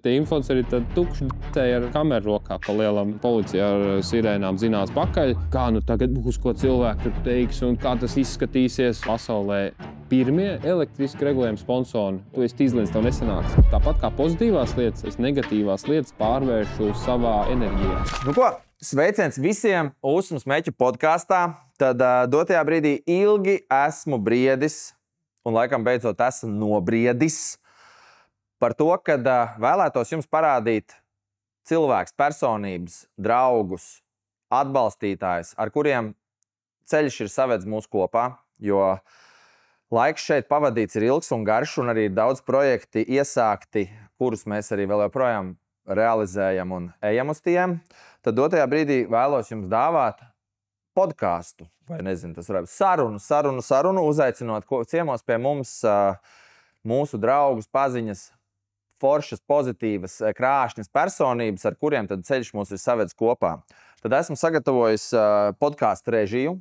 Tie influenceri tad tukši d***ēja ar kameru rokā pa lielam. Policija ar sirēnām zinās pakaļ. Kā nu tagad būs, ko cilvēki tur teiks un kā tas izskatīsies. Pasaulē pirmie elektriski regulējumi sponsori. Tu esi izlīdz, tev nesanāks. Tāpat kā pozitīvās lietas, es negatīvās lietas pārvēršu savā enerģijā. Nu ko, sveiciens visiem Usmas Meķu podkāstā. Tad dotajā brīdī ilgi esmu briedis un laikam beidzot esmu nobriedis par to, kad vēlētos jums parādīt cilvēks, personības, draugus, atbalstītājus, ar kuriem ceļš ir savedz mūsu kopā, jo laiks šeit pavadīts ir ilgs un garš, un arī daudz projekti iesākti, kurus mēs arī vēl joprojām realizējam un ejam uz tiem. Tad dotajā brīdī vēlos jums dāvāt podkāstu, vai nezinu, tas varētu sarunu, uzaicinot ciemos pie mums mūsu draugus, paziņas, foršas, pozitīvas, krāšņas personības, ar kuriem tad ceļš mūs ir savedz kopā. Tad esmu sagatavojis podkāstu režiju,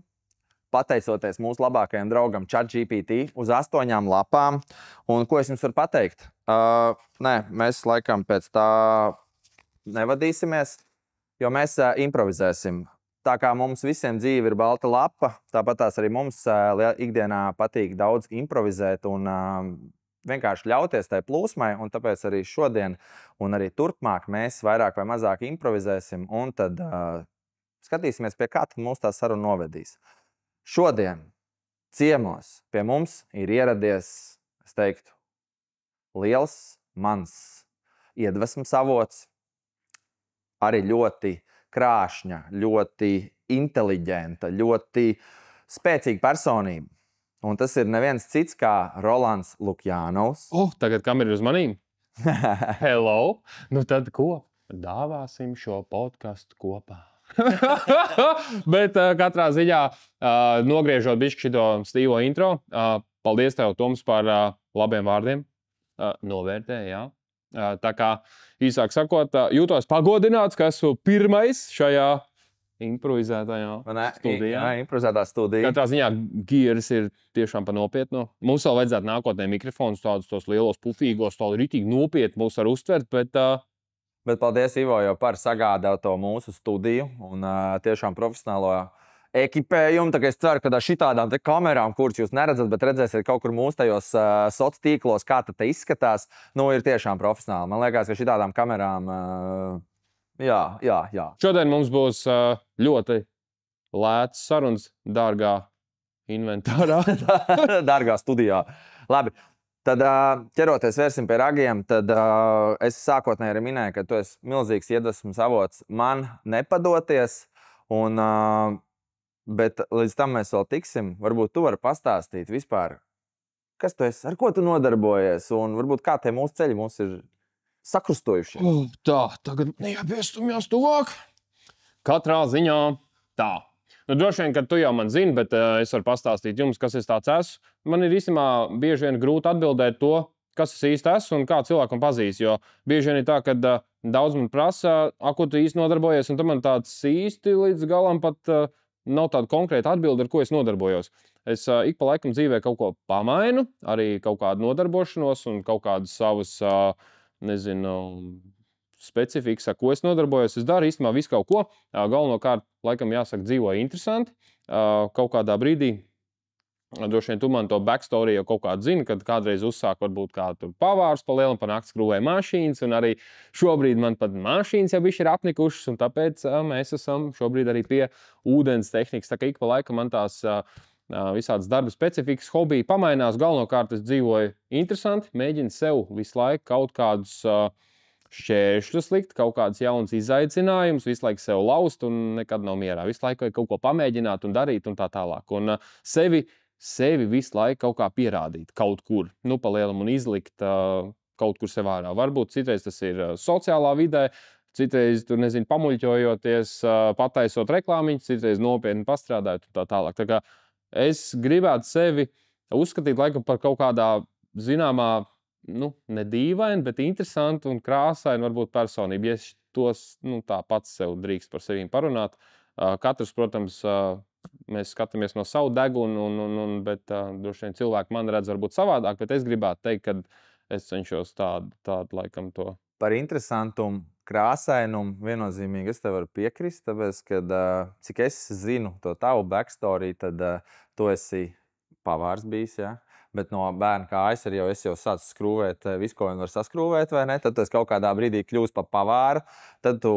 pateicoties mūsu labākajam draugam ChatGPT uz 8 lapām. Un ko es jums varu pateikt? Nē, mēs laikam pēc tā nevadīsimies, jo mēs improvizēsim. Tā kā mums visiem dzīve ir balta lapa, tāpat tās arī mums ikdienā patīk daudz improvizēt un vienkārši ļauties tai plūsmai, un tāpēc arī šodien un arī turpmāk mēs vairāk vai mazāk improvizēsim, un tad skatīsimies, pie kā tad mūs tā saruna novedīs. Šodien ciemos pie mums ir ieradies, es teiktu, liels mans iedvesmas avots, arī ļoti krāšņa, ļoti inteliģenta, ļoti spēcīga personība. Un tas ir neviens cits kā Rolands Lukjanovs. Tagad kamera uz manīm? Hello! Nu tad ko? Dāvāsim šo podkastu kopā. Bet katrā ziņā, nogriežot bišķi šito stīvo intro, paldies tev, Toms, par labiem vārdiem. Novērtē, jā. Tā kā īsāk sakot, jūtos pagodināts, ka esmu pirmais šajā improvizētajā studijā. Jā, improvizētā studija. Katrā ziņā gieris ir tiešām pa nopietnu. Mums vēl vajadzētu nākotnē mikrofonus, tādus tos lielos pufīgos, tādu ritīgi nopietni mūs var uztvert, bet... Bet paldies, Ivo, jau par sagādāto mūsu studiju un tiešām profesionālo ekipējumu. Tā kā es ceru, ka šitādām te kamerām, kuras jūs neredzat, bet redzēsiet kaut kur mūsu tajos soc tīklos, kā tad te izskatās, nu ir tiešām profesionāli. Man liekas, ka šitādām kamerām... Jā. Šodien mums būs ļoti lēts sarunas dārgā inventārā. Dārgā studijā. Labi, tad ķeroties vērsim pie ragiem, tad es sākotnēji arī minēju, ka tu esi milzīgs iedvesmas avots man nepadoties, bet līdz tam mēs vēl tiksim. Varbūt tu vari pastāstīt vispār, kas tu esi, ar ko tu nodarbojies, un varbūt kā tie mūsu ceļi mums ir sakrustojuši. Tagad neiepiestumjās tuvāk. Katrā ziņā tā. Nu, droši vien, ka tu jau man zini, bet es varu pastāstīt jums, kas es tāds esmu. Man ir īstenībā bieži vien grūti atbildēt to, kas es īsti esmu un kā cilvēkam pazīst, jo bieži vien ir tā, ka daudz man prasa, ko tu īsti nodarbojies, un tu man tāds īsti līdz galam pat nav tāda konkrēta atbilde, ar ko es nodarbojos. Es ik pa laikam dzīvē kaut ko pamainu, arī kaut kādu nodarbošanos un kaut kādus savus specifikas, ar ko es nodarbojos. Es daru īstenībā visu kaut ko. Galvenokārt, laikam jāsaka, dzīvoju interesanti. Kaut kādā brīdī, droši vien tu man to backstory jau kaut kādu zini, kad kādreiz uzsāk varbūt kā tur pavārs pa lielam, pa nakts skrūvēja mašīnas, un arī šobrīd man pat mašīnas jau bišķi ir apnikušas, un tāpēc mēs esam šobrīd arī pie ūdens tehnikas. Tā kā ik pa laikam man tās visādas darba specifikas, hobiji pamainās. Galvenokārt es dzīvoju interesanti, mēģinu sev visu laiku kaut kādus šķēršļus likt, kaut kādus jaunus izaicinājumus, visu laiku sev laust un nekad nav mierā. Visu laiku kaut ko pamēģināt un darīt un tā tālāk. Un sevi visu laiku kaut kā pierādīt kaut kur, nu pa lielam un izlikt kaut kur sev ārā. Varbūt citreiz tas ir sociālā vidē, citreiz, tur nezinu, pamuļķojoties, pataisot reklāmiņus, citreiz nopietni pastrādājot un tā tālāk. Tā kā es gribētu sevi uzskatīt laikam par kaut kādā zināmā, ne dīvaini, bet interesanti un krāsaini varbūt personība. Ja es tos tā pats sev drīkst par sevīm parunāt. Katrs, protams, mēs skatāmies no savu degunu, bet droši vien cilvēki man redz varbūt savādāk, bet es gribētu teikt, ka es cenšos tādu laikam to par interesantumu, krāsainumu viennozīmīgi es tev varu piekrist, tāpēc, kad cik es zinu to tavu backstory, tad tu esi pavārs bijis, ja? Bet no bērna kājas arī es jau sācu skrūvēt visu, ko vien var saskrūvēt, vai ne? Tad tu kaut kādā brīdī kļūsi par pavāru, tad tu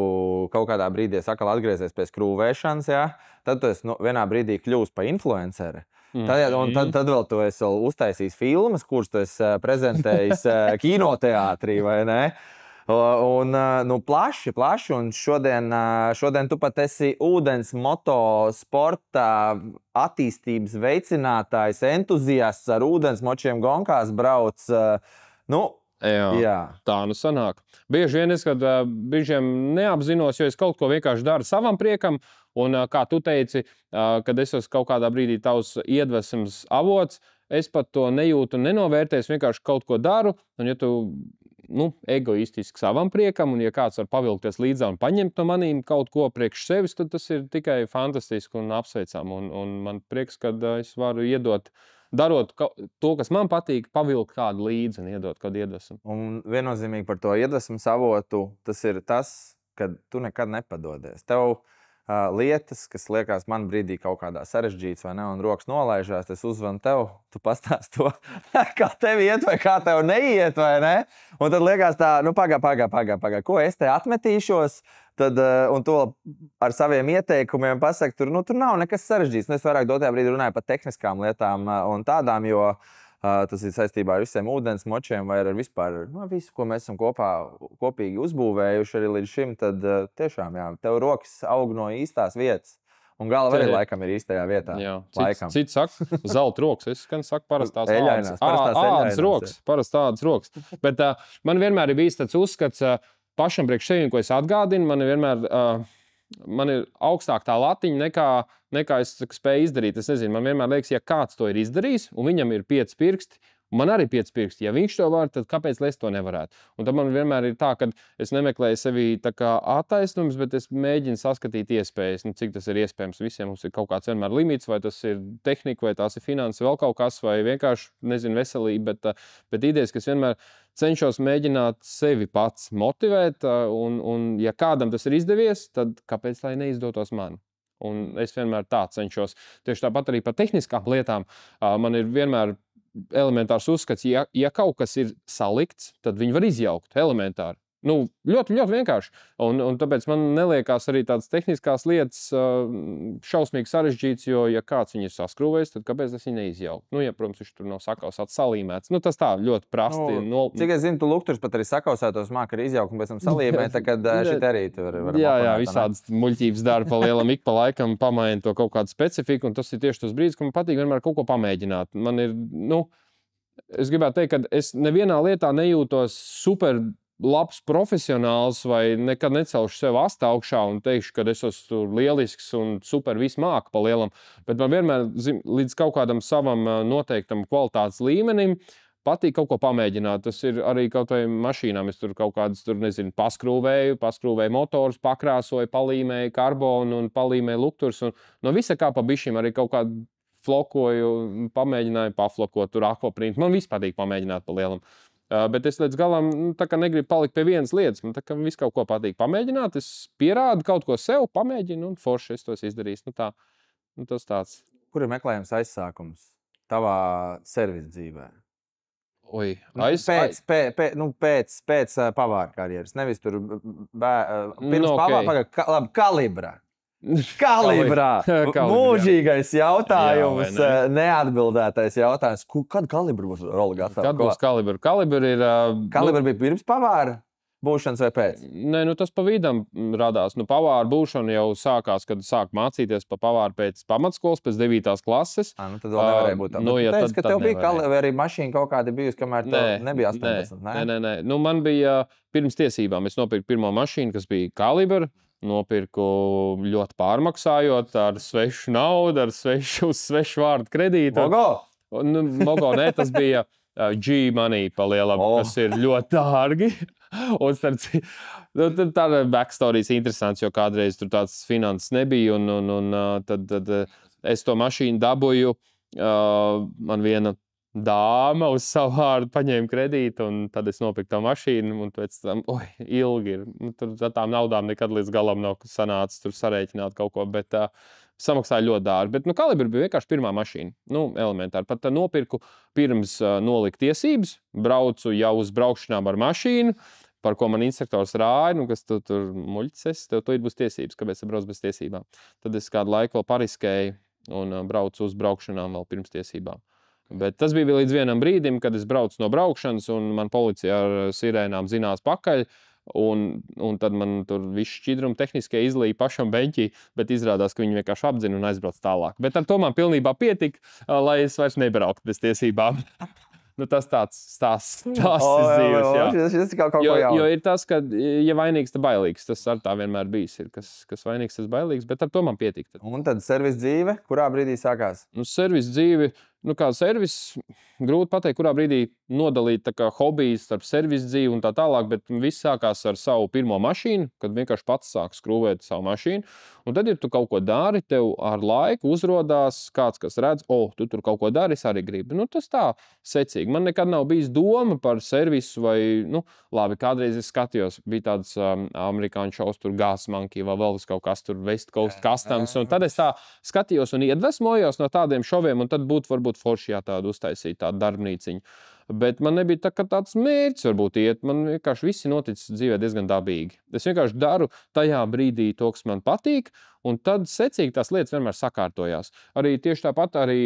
kaut kādā brīdī atkal atgriezies pie skrūvēšanas, ja? Tad tu esi vienā brīdī kļūsi par influenceri. Tad vēl tu esi uztaisījis filmas, kuras tu esi prezentējis kinoteātrī, vai ne? Un plaši, un šodien tu pat esi ūdens motosporta attīstības veicinātājs, entuziasts ar ūdensmočiem gonkās brauc. Jā, tā nu sanāk. Bieži vien es, kad brīžiem neapzinos, jo es kaut ko vienkārši daru savam priekam, un kā tu teici, kad es esmu kaut kādā brīdī tavs iedvesmas avots, es pat to nejūtu un nenovērtēju, es vienkārši kaut ko daru, un ja tu egoistiski savam priekam, un ja kāds var pavilkties līdzā un paņemt no manīm kaut ko priekš sevis, tad tas ir tikai fantastiski un apsveicam. Un man prieks, ka es varu iedot, darot to, kas man patīk, pavilkt kādu līdzi un iedot kādu iedvesmu. Un viennozīmīgi par to iedvesmas avotu, tas ir tas, ka tu nekad nepadodies. Tev lietas, kas liekas man brīdī kaut kādā sarežģītas, vai ne, un rokas nolaižās, es uzvanu tev, tu pastāsti to, kā tev iet vai kā tev neiet, vai ne? Un tad liekas tā, pagā, ko es te atmetīšos, tad, un to ar saviem ieteikumiem pasaka, tur nav nekas sarežģīts. Es vairāk dotajā brīdī runāju par tehniskām lietām un tādām, jo tas ir saistībā ar visiem ūdensmočiem vai ar vispār visu, ko mēs esam kopīgi uzbūvējuši arī līdz šim, tad tiešām, jā, tev rokas aug no īstās vietas. Un galva arī laikam ir īstajā vietā. Jā, cits saka, zelta rokas. Es saku parastās ādas rokas. Parastās rokas. Bet man vienmēr ir bijis tāds uzskats pašam priekš sevi, ko es atgādinu. Man ir augstāk tā latiņa nekā es spēju izdarīt. Es nezinu, man vienmēr liekas, ja kāds to ir izdarījis, un viņam ir 5 pirksti, un man arī 5 pirksti. Ja viņš to var, tad kāpēc es to nevarētu? Un tad man vienmēr ir tā, ka es nemeklēju sevi tā kā attaisnums, bet es mēģinu saskatīt iespējas, cik tas ir iespējams. Visiem mums ir kaut kāds vienmēr limits, vai tas ir tehnika, vai tās ir finanses, vēl kaut kas, vai vienkārši, nezinu, veselība, bet idejas, kas vienmēr cenšos mēģināt sevi pats motivēt, un ja kādam tas ir izdevies, tad kāpēc lai neizdotos man? Un es vienmēr tā cenšos. Tieši tāpat arī par tehniskām lietām. Man ir vienmēr elementārs uzskats, ja kaut kas ir salikts, tad viņi var izjaukt elementāri. Ļoti, ļoti vienkārši. Un tāpēc man neliekas arī tādas tehniskās lietas šausmīgi sarežģītas, jo, ja kāds viņu ir saskrūvējis, tad kāpēc tas viņu neizjaukt? Ja, protams, viņš tur nav sakausāts, salīmēts. Tas tā ļoti prasti. Cik es zinu, tu lukturus pat arī sakausētos māk ar izjaukt un pēc tam salīmēt, tad šit arī tu var Jā, visādas muļķības dara pa lielam, ik pa laikam pamaina to kaut kādu specifiku, un tas ir tieši tas brīdis, ka man patīk vienmēr kaut ko pamēģināt. Man ir, es gribētu teikt, ka es nevienā lietā nejūtos super labs profesionāls vai nekad necelšu sev astā augšā un teikšu, ka es esmu lielisks un super viss māku pa lielam. Bet man vienmēr līdz kaut kādam savam noteiktam kvalitātes līmenim patīk kaut ko pamēģināt. Tas ir arī kaut vai mašīnām. Es tur kaut kādas, paskrūvēju motors, pakrāsoju, palīmēju karbonu un palīmēju lukturs. Un no visa kā pa bišķim arī kaut kādu flokoju, pamēģināju paflokot, tur akvaprint. Man viss patīk pamēģināt pa lielam. Bet es līdz galam negribu palikt pie vienas lietas. Man viss kaut ko patīk pamēģināt. Es pierādu kaut ko sev, pamēģinu un forši es to esmu izdarījis. Tas tāds. Kur ir meklējums aizsākums tavā servisa dzīvē? Pēc pavāra karjeras. Nevis tur pirms pavāra, kalibra. Kalibrā. Mūžīgais jautājums, neatbildētais jautājums. Kad kalibra būs rola gatava? Kad būs kalibra? Kalibra bija pirms pavāra būšanas vai pēc? Nē, tas pa vidam radās. Pavāra būšana jau sākās, kad sāk mācīties pa pavāru pēc pamatskolas, pēc 9. klases. Tad vēl nevarēja būt tā. Teici, ka tev bija kalibra, arī mašīna kaut kāda bijusi, kamēr tev nebija 18. Nē. Man bija pirms tiesībām. Es nopirku pirmo mašīnu, kas bija kalibra. Nopirku ļoti pārmaksājot ar svešu naudu, ar svešu vārdu kredītu. Mogo, nē, tas bija G-money pa lielam, kas ir ļoti dārgi. Un tāda backstorijas interesants, jo kādreiz tur tāds finanses nebija, un tad es to mašīnu dabūju. Man viena dāma uz savu vārdu paņēma kredītu, un tad es nopirku to mašīnu, un pēc tam, ilgi ir. Tur tām naudām nekad līdz galam nav sanācis tur sarēķināt kaut ko, bet samaksāja ļoti dārgi. Bet, Kalibri bija vienkārši pirmā mašīna. Elementāri. Pat nopirku pirms nolikt tiesības, braucu jau uz braukšanām ar mašīnu, par ko man instruktors rāja, kas tu tur muļķis, tev to būs tiesības, kāpēc tu brauc bez tiesībām. Tad es kādu laiku vēl pariskēju un braucu uz braukšanām vēl pirms tiesībām. Bet tas bija līdz vienam brīdim, kad es braucu no braukšanas, un man policija ar sirēnām zinās pakaļ, un tad man tur viss šķidrumi tehniskie izlīja pašam beņķī, bet izrādās, ka viņi vienkārši apdzina un aizbrauc tālāk. Bet ar to man pilnībā pietika, lai es vairs nebrauktu bez tiesībām. Tas tāds stāsts dzīves, jā. Šis kaut ko jaunu. Jo ir tas, ka, ja vainīgs, tad bailīgs. Tas ar tā vienmēr bijis. Ir, kas vainīgs, tas bailīgs, bet ar to man pietika. Un tad servis dzīve, kurā brīdī sākās? Servis dzīve, kā servis, grūti pateikt, kurā brīdī nodalīt tā kā hobijas starp servis dzīvi un tā tālāk, bet viss sākās ar savu pirmo mašīnu, kad vienkārši pats sāk skrūvēt savu mašīnu. Un tad, ja tu kaut ko dari, tev ar laiku uzrodās kāds, kas redz, tu tur kaut ko dari, es arī gribu. Tas tā secīgi. Man nekad nav bijis doma par servisu vai, labi, kādreiz es skatījos, bija tāds amerikāņu šaus, tur Gas Monkey vai vēl kaut kas tur West Coast Customs, un tad es tā skatījos un iedvesmojos no tādiem šoviem, un tad būtu varbūt forši tādu uztaisīt, tādu darbnīciņu. Bet man nebija tāds mērķis varbūt iet. Man vienkārši viss ir noticis dzīvē diezgan dabīgi. Es vienkārši daru tajā brīdī to, kas man patīk, un tad secīgi tās lietas vienmēr sakārtojās. Arī tieši tāpat arī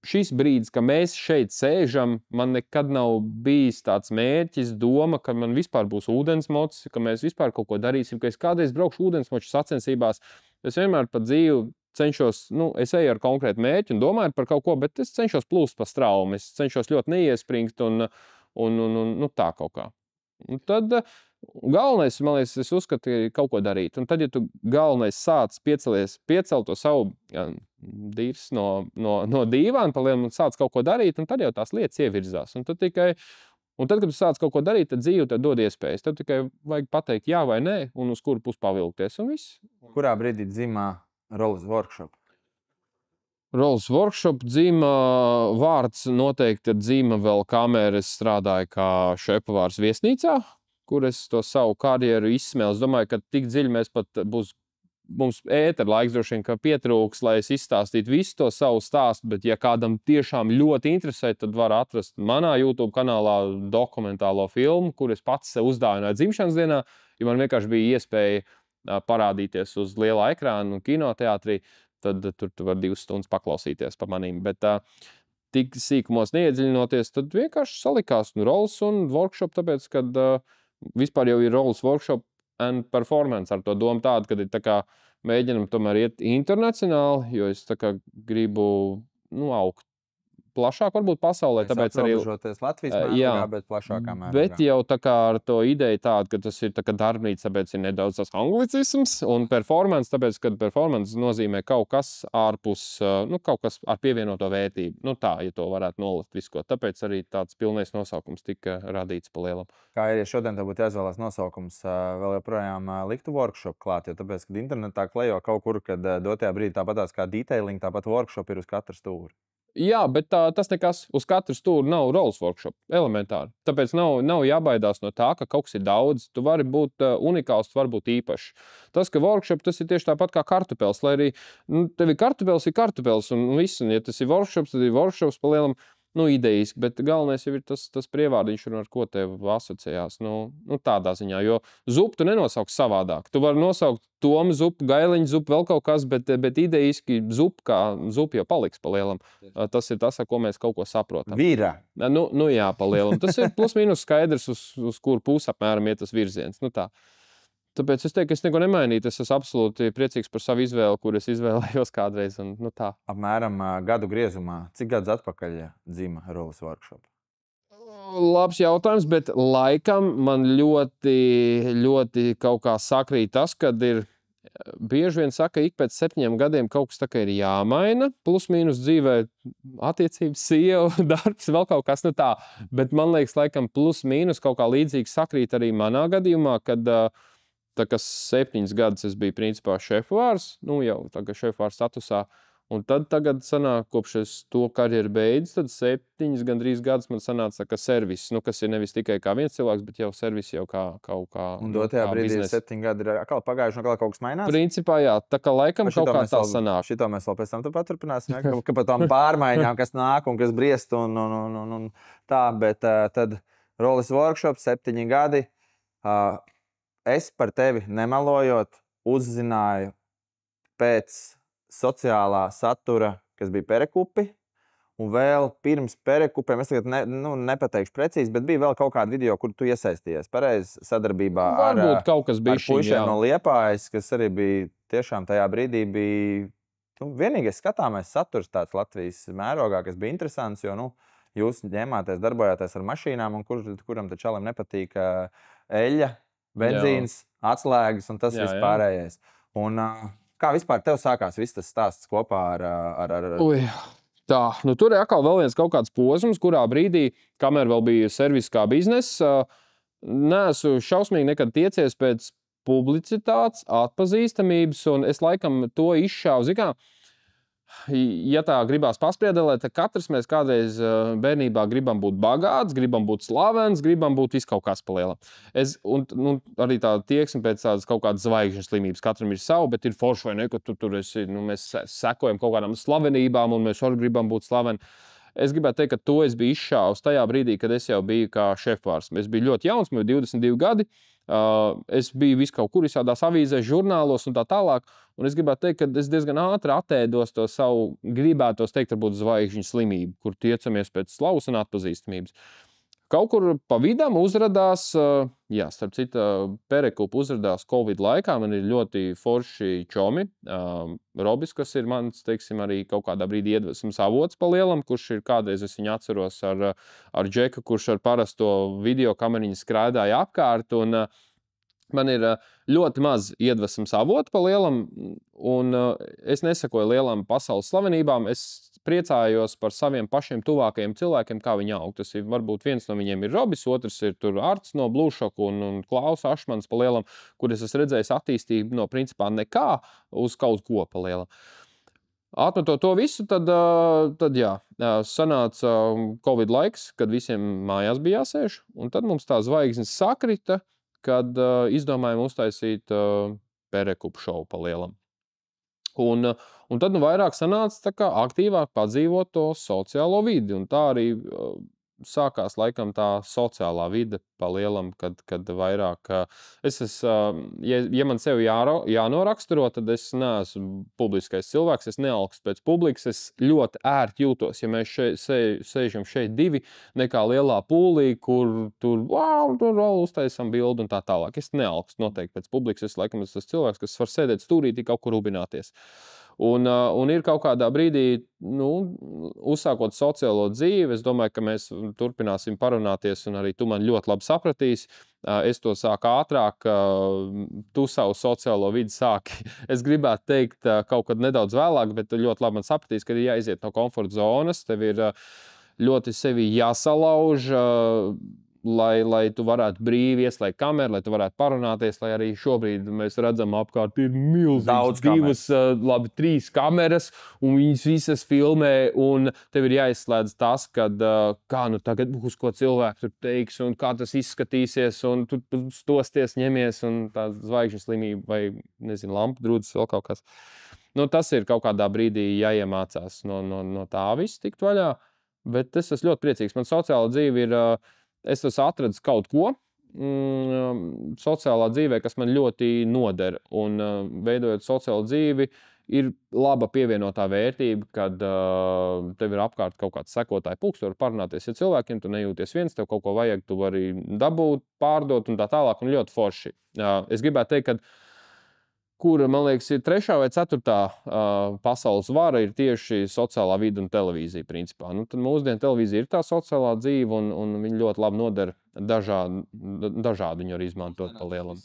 šis brīdis, ka mēs šeit sēžam, man nekad nav bijis tāds mērķis, doma, ka man vispār būs ūdensmocis, ka mēs vispār kaut ko darīsim, ka es kādreiz braukšu ūdensmoču sacensībās. Es vienmēr pa dzīvi cenšos, es eju ar konkrētu mērķi un domāju par kaut ko, bet es cenšos plūst pa straumu. Es cenšos ļoti neiespringt un tā kaut kā. Un tad galvenais, man liekas, es uzskatu, ir kaut ko darīt. Un tad, ja tu galvenais sāc piecelt to savu dīrs no dīvāna paliem un sāc kaut ko darīt, un tad jau tās lietas ievirzās. Un tad, kad tu sāc kaut ko darīt, tad dzīve tev dod iespējas. Tad tikai vajag pateikt jā vai nē, un uz kuru pusi pavilkties, un viss. Kurā brīdī dzimā Rolls Workshop? Rolls Workshop dzima vārds noteikti dzima vēl kamēr es strādāju kā šefpavārs viesnīcā, kur es to savu karjeru izsmēlu. Es domāju, ka tik dziļi mēs pat mums ētera laiks droši vien, ka pietrūks, lai es izstāstītu visu to savu stāstu, bet ja kādam tiešām ļoti interesē, tad var atrast manā YouTube kanālā dokumentālo filmu, kur es pats sev uzdāvināju dzimšanas dienā, jo man vienkārši bija iespēja parādīties uz lielā ekrāna un kinoteātrī, tad tur tu var 2 stundas paklausīties pa manīm. Bet tik sīkumos neiedziļinoties, tad vienkārši salikās Rolls un Workshop, tāpēc, kad vispār jau ir Rolls Workshop and Performance ar to domu tādu, kad ir tā kā mēģinam tomēr iet internacionāli, jo es tā kā gribu augt plašāk varbūt pasaulē, tāpēc arī Latvijas mērogā, bet plašākā mērogā. Bet jau tā kā ar to ideju tādu, ka tas ir tā kā darbnīca, tāpēc ir nedaudz tas anglicisms, un performance, tāpēc, ka performance nozīmē kaut kas ārpus, kaut kas ar pievienoto vērtību. Tā, ja to varētu nolikt visu ko. Tāpēc arī tāds pilnais nosaukums tika radīts pa lielam. Kā ir, ja šodien tev būtu jāizvēlās nosaukums, vēl joprojām liktu Workshop klāt, jo tāpēc, kad internetā klejo kaut kur, kad dotajā brīdī tāpatās kā detailing, tāpat Workshop ir uz katra stūra. Jā, bet tas nekas. Uz katru stūri nav Rolls Workshop. Elementāri. Tāpēc nav jābaidās no tā, ka kaut kas ir daudz. Tu vari būt unikāls, tu vari būt īpašs. Tas, ka Workshop, tas ir tieši tāpat kā kartupels. Lai arī tev ir kartupels un viss. Un ja tas ir Workshops, tad ir Workshops pa lielam idejiski. Bet galvenais jau ir tas prievārdiņš, ar ko tev asociējās. Tādā ziņā. Jo zupu tu nenosauks savādāk. Tu vari nosaukt tomu zupu, gailiņu zupu, vēl kaut kas, bet idejiski zupa jau paliks pa lielam. Tas ir tas, ar ko mēs kaut ko saprotam. Vīrā. Jā, pa lielam. Tas ir plus mīnus skaidrs, uz kuru pusi apmēram iet tas virziens. Tā. Tāpēc es teiktu, ka es neko nemainītu. Es esmu absolūti priecīgs par savu izvēli, kur es izvēlējos kādreiz. Tā. Apmēram gadu griezumā. Cik gadus atpakaļ dzima Rolls Workshop? Labs jautājums, bet laikam man ļoti, ļoti kaut kā sakrīt tas, kad ir bieži vien saka, ik pēc 7 gadiem kaut kas tā kā ir jāmaina, plus mīnus dzīvē attiecības, sieva, darbs, vēl kaut kas tā. Bet man liekas, laikam plus mīnus kaut kā līdzīgi sakrīt arī manā gadījumā, kad tā kā 7 gadus es biju principā šefpavārs, jau tagad šefpavārs statusā, Un tad tagad sanāk, kopš es to karjeru beidzu, tad 7 gandrīz gadus man sanāca kā servis, kas ir nevis tikai kā viens cilvēks, bet jau servis jau kā kaut kā Un dotajā brīdī biznesa. 7 gadi ir atkal pagājuši, un atkal kaut kas mainās? Principā jā, tā kā laikam kaut kā tā sanāk. Šito mēs vēl pēc tam paturpināsim, ja? ka par tām pārmaiņām, kas nāk un kas briest un tā, bet tad Rollis Workshop 7 gadi. Es par tevi nemelojot uzzināju pēc sociālā satura, kas bija perekupi, un vēl pirms perekupiem, es tagad nepateikšu precīzi, bet bija vēl kaut kāda video, kur tu iesaistījies pareizi sadarbībā Varbūt kaut kas bija puišiem no Liepājas, kas arī bija tiešām tajā brīdī bija vienīgais skatāmais saturs tāds Latvijas mērogā, kas bija interesants, jo jūs ņēmāties, darbojāties ar mašīnām, un kuram tad čalim nepatīk eļļa, benzīns, atslēgas un tas viss pārējais. Un kā vispār tev sākās viss tas stāsts kopā ar... Tā, tur ir atkal vēl viens kaut kāds posms, kurā brīdī, kamēr vēl bija servis kā biznesa, neesmu šausmīgi nekad tiecies pēc publicitātes, atpazīstamības, un es laikam to izšāvu. Zini kā, ja tā gribās paspriedelēt, tad katrs mēs kādreiz bērnībā gribam būt bagāts, gribam būt slavens, gribam būt viskaut kas pa lielam. Arī tā tieksme pēc tādas kaut kādas zvaigžņu slimības, katram ir savu, bet ir forši vai ne, ka tur esi, mēs sekojam kaut kādām slavenībām un mēs arī gribam būt slaveni. Es gribētu teikt, ka to es biju izšāvis tajā brīdī, kad es jau biju kā šefpārs. Es biju ļoti jauns, man bija 22 gadi. Es biju viskaut kur visādās avīzēs, žurnālos un tā tālāk. Un es gribētu teikt, ka es diezgan ātri atēdos to savu, gribētos teikt, varbūt zvaigžņu slimību, kur tiecamies pēc slavas un atpazīstamības. Kaut kur pa vidam uzradās, starp citu, perekupu uzradās Covid laikā. Man ir ļoti forši čomi. Robis, kas ir mans, teiksim, arī kaut kādā brīdī iedvesmas avots pa lielam, kurš ir kādreiz, es viņu atceros ar Džeku, kurš ar parasto video kameriņu skrēdāja apkārt. Un man ir ļoti maz iedvesmas avotu pa lielam, un es nesakoju lielām pasaules slavenībām. Es priecājos par saviem pašiem tuvākajiem cilvēkiem, kā viņi aug. Tas ir varbūt viens no viņiem ir Robis, otrs ir tur Arts no Blūšoku un Klaus Ašmans pa lielam, kur es esmu redzējis attīstību no principā nekā uz kaut ko pa lielam. Atmetot to visu, tad sanāca Covid laiks, kad visiem mājās bija jāsēž, un tad mums tā zvaigznes sakrita, kad izdomājām uztaisīt perekupu šovu pa lielam. Un tad vairāk sanāca tā kā aktīvāk padzīvot to sociālo vidi, un tā arī sākās laikam tā sociālā vide pa lielam, kad vairāk ja man sevi jānoraksturo, tad es neesmu publiskais cilvēks, es nealkstu pēc publikas, es ļoti ērti jūtos, ja mēs sēžam šeit divi, nekā lielā pūlī, kur tur uztaisam bildi un tā tālāk. Es nealkstu noteikti pēc publikas, es laikam esmu tas cilvēks, kas var sēdēt stūrītī kaut kur rubināties. Un ir kaut kādā brīdī, uzsākot sociālo dzīvi, es domāju, ka mēs turpināsim parunāties, un arī tu man ļoti labi sapratīsi. Es to sāku ātrāk, tu savu sociālo vidi sāki. Es gribētu teikt kaut kad nedaudz vēlāk, bet tu ļoti labi man sapratīsi, ka ir jāiziet no komforta zonas, tev ir ļoti sevi jāsalauž, lai tu varētu brīvi ieslēgt kameru, lai tu varētu parunāties, lai arī šobrīd mēs redzam apkārt ir milzīgas 3 kameras, un viņas visas filmē, un tev ir jāizslēdz tas, kad kā tagad būs, ko cilvēki tur teiks, un kā tas izskatīsies, un tu stosties, ņemies, un tā zvaigžņu slimība vai, nezinu, lampu drūdzes, vēl kaut kas. Tas ir kaut kādā brīdī jāiemācās no tā viss tikt vaļā, bet es esmu ļoti priecīgs. Man sociāla dzīve ir... Es esmu atradis kaut ko sociālā dzīvē, kas man ļoti noder. Un veidojot sociālu dzīvi, ir laba pievienotā vērtība, kad tev ir apkārt kaut kāds sekotāju pulks, tu vari parunāties ar cilvēkiem, tu nejūties viens, tev kaut ko vajag, tu vari dabūt, pārdot un tā tālāk, un ļoti forši. Es gribētu teikt, ka kura, man liekas, ir 3. vai 4. pasaules vara, ir tieši sociālā vide un televīzija, principā. Tad mūsdienu televīzija ir tā sociālā dzīve, un viņi ļoti labi noder dažādi viņu arī izmantot pa lielam.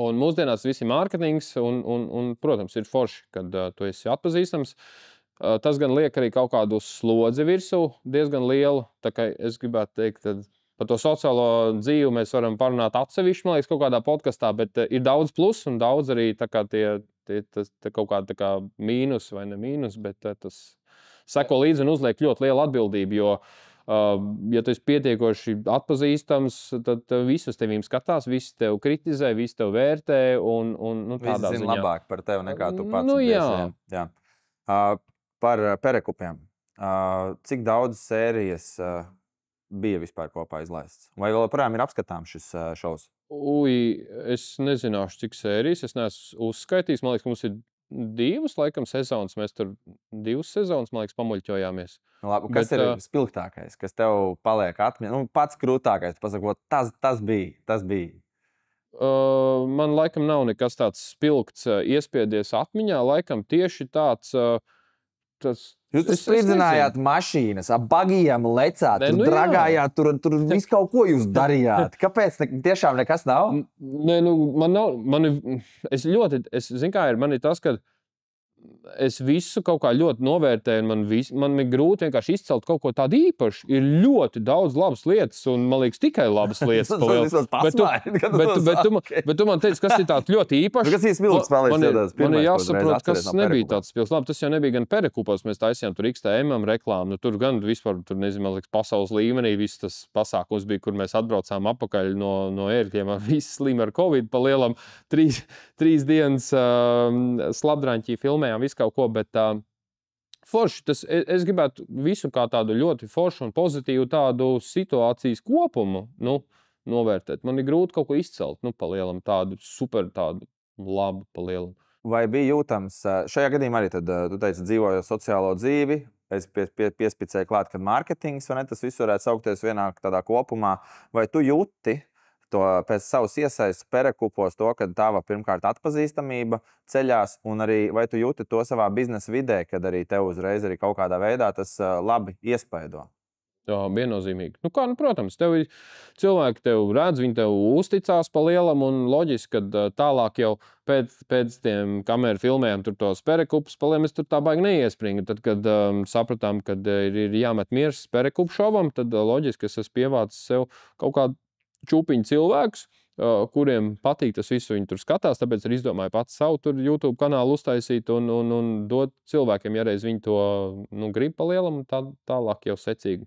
Un mūsdienās viss ir mārketings, un, protams, ir forši, kad tu esi atpazīstams. Tas gan liek arī kaut kādu slodzi virsū, diezgan lielu, tā kā es gribētu teikt, tad par to sociālo dzīvi mēs varam parunāt atsevišķi, man liekas, kaut kādā podkastā, bet ir daudz plus un daudz arī tā kā tie tas kaut kāda kā mīnus vai ne mīnus, bet tas seko līdzi un uzliek ļoti lielu atbildību, jo ja tu esi pietiekoši atpazīstams, tad visus tevīm skatās, visi tev kritizē, visi tev vērtē. Visi zina labāk par tevi nekā tu pats. Nu, jā. Par Perekupiem. Cik daudz sērijas bija vispār kopā izlaists? Vai joprojām ir apskatāms šis šovs? Es nezināšu, cik sērijas. Es neesmu uzskaitījis. Man liekas, ka mums ir 2 laikam sezonas. Mēs tur 2 sezonas, man liekas, pamuļķojāmies. Labi, kas ir spilgtākais, kas tev paliek atmiņā? Nu, pats krūtākais, pasakot, tas bija. Man laikam nav nekas tāds spilgts iespiedies atmiņā. Laikam tieši tāds... Jūs tur spridzinājāt mašīnas, ap bagijām lecāt, tur dragājāt, tur visu kaut ko jūs darījāt. Kāpēc tiešām nekas nav? Nē, man nav. Es zinu, kā ir. Man ir tas, ka es visu kaut kā ļoti novērtēju, un man ir grūti vienkārši izcelt kaut ko tādu īpašu. Ir ļoti daudz labas lietas, un man liekas, tikai labas lietas. Bet tu man teici, kas ir tāds ļoti īpašs. Kas ir spilgts palicis? Man ir jāsaprot, kas nebija tāds spilgts. Labi, tas jau nebija gan Perekupos, mēs taisījām tur XTM reklāmu. Tur gan vispār, man liekas, pasaules līmenī viss tas pasākums bija, kur mēs atbraucām apakaļ no ērgļiem. Visi slimi ar Covid pa lielam. 3 dienas slabdraņķī filmējām visu kaut ko, bet forši, es gribētu visu kā tādu ļoti foršu un pozitīvu tādu situācijas kopumu novērtēt. Man ir grūti kaut ko izcelt, pa lielam tādu super tādu labu pa lielam. Vai bija jūtams, šajā gadījumā arī tad, tu teici, dzīvojot sociālo dzīvi, es piespicēju klāt, kad mārketings, vai ne, tas viss varētu saukties vienā tādā kopumā, vai tu jūti to pēc savas iesaistes Perekupos to, ka tava pirmkārt atpazīstamība ceļās, un arī vai tu jūti to savā biznesa vidē, kad arī tev uzreiz arī kaut kādā veidā tas labi iespaido? Jā, viennozīmīgi. Protams, tev ir cilvēki, tev redz, viņi tev uzticās pa lielam, un loģiski, ka tālāk jau pēc tiem kameru filmējām tur tos Perekupus, pa lielam es tur tā baigi neiespringu. Tad, kad sapratām, kad ir jāmet miers Perekupu šovam, tad loģiski es esmu pievācis sev kaut kādu čūpiņu cilvēkus, kuriem patīk tas visu, viņi tur skatās, tāpēc arī izdomāju pats savu tur YouTube kanālu uztaisīt un dot cilvēkiem, ja reiz viņi to grib pa lielam, un tālāk jau secīgi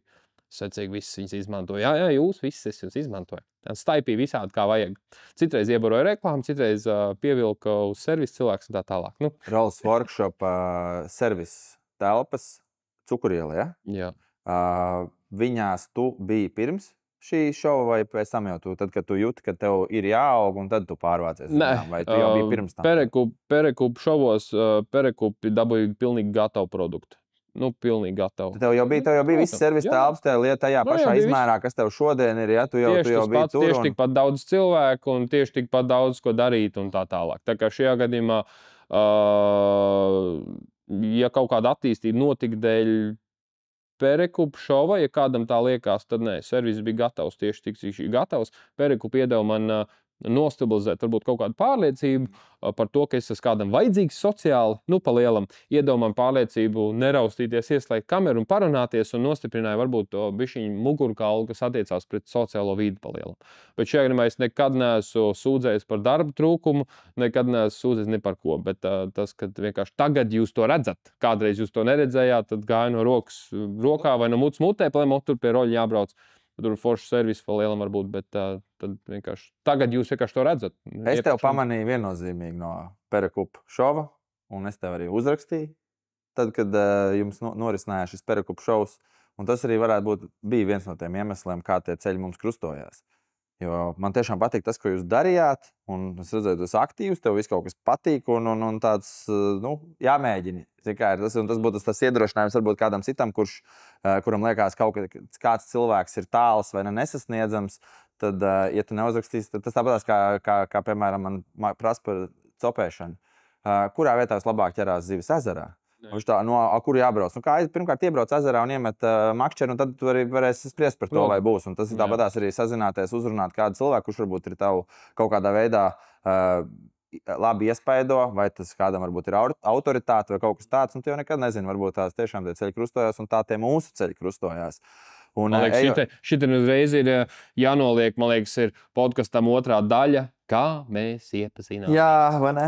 viss viņas izmantoja. Jā, jūs viss es jūs izmantoju. Staipīju visādi kā vajag. Citreiz iebaroju reklāmu, citreiz pievilku uz servisu cilvēks un tā tālāk. Rolls Workshop servis telpas Cukurielā, ja? Jā. Viņās tu biji pirms šī šova vai pēc tam jau tad, kad tu jūti, ka tev ir jāaug un tad tu pārvācies? Nē, vai tu jau biji pirms tam? Perekupu šovos Perekupi dabūja pilnīgi gatavu produktu. Pilnīgi gatavu. Tev jau bija viss servis telpas, tajā pašā izmērā, kas tev šodien ir, ja? Tu jau biji tur. Tieši tikpat daudz cilvēku un tieši tikpat daudz, ko darīt un tā tālāk. Tā kā šajā gadījumā, ja kaut kāda attīstība notika dēļ Perekupu šova, ja kādam tā liekas, tad nē, servis bija gatavs, tieši tik cik gatavs. Perekupu iedeva man nostabilizēt varbūt kaut kādu pārliecību par to, ka es esmu kādam vajadzīgs sociāli, pa lielam, iedeva man pārliecību neraustīties, ieslēgt kameru un parunāties un nostiprināja varbūt to bišķiņu mugurkaulu, kas attiecās pret sociālo vidi pa lielam. Bet šajā gadījumā es nekad neesmu sūdzējis par darba trūkumu, nekad neesmu sūdzējis ne par ko, bet tas, ka vienkārši tagad jūs to redzat, kādreiz jūs to neredzējāt, tad gāja no rokas rokā vai no mutes mutē, pa lielam, tur pie roļa jābrauc. Tur foršs servis pa lielam varbūt, bet tad vienkārši tagad jūs vienkārši to redzat. Es tev pamanīju viennozīmīgi no Perekupu šova, un es tev arī uzrakstīju, tad, kad jums norisinājās šis Perekupu šovs, un tas arī bija viens no tiem iemesliem, kā tie ceļi mums krustojās. Jo man tiešām patīk tas, ko jūs darījāt, un es redzēju, tas aktīvs, tev viss kaut kas patīk, un tāds, jāmēģina. Tas būtu tas iedrošinājums varbūt kādam citam, kuram liekas, kāds cilvēks ir tāls vai nesasniedzams, tad, ja tu neuzrakstīsi, tad tas tāpatās, kā piemēram, man prasa par copēšanu. Kurā vietā labāk ķerās zivis ezerā? Viņš tā, kur jābrauc? Pirmkārt, iebrauc ezerā un iemet makšķeri, un tad tu arī varēsi spriest par to, vai būs. Un tas ir tāpatās arī sazināties, uzrunāt kādu cilvēku, kurš varbūt ir tavu kaut kādā veidā labi iespaido, vai tas kādam varbūt ir autoritāte vai kaut kas tāds, un tu jau nekad nezini, varbūt tās tiešām tie ceļi krustojās, un tā tie mūsu ceļi krustojās. Un, Man liekas, šitā uzreiz ir jānoliek, man liekas, ir podkastam otrā daļa, kā mēs iepazinām. Jā, vai ne?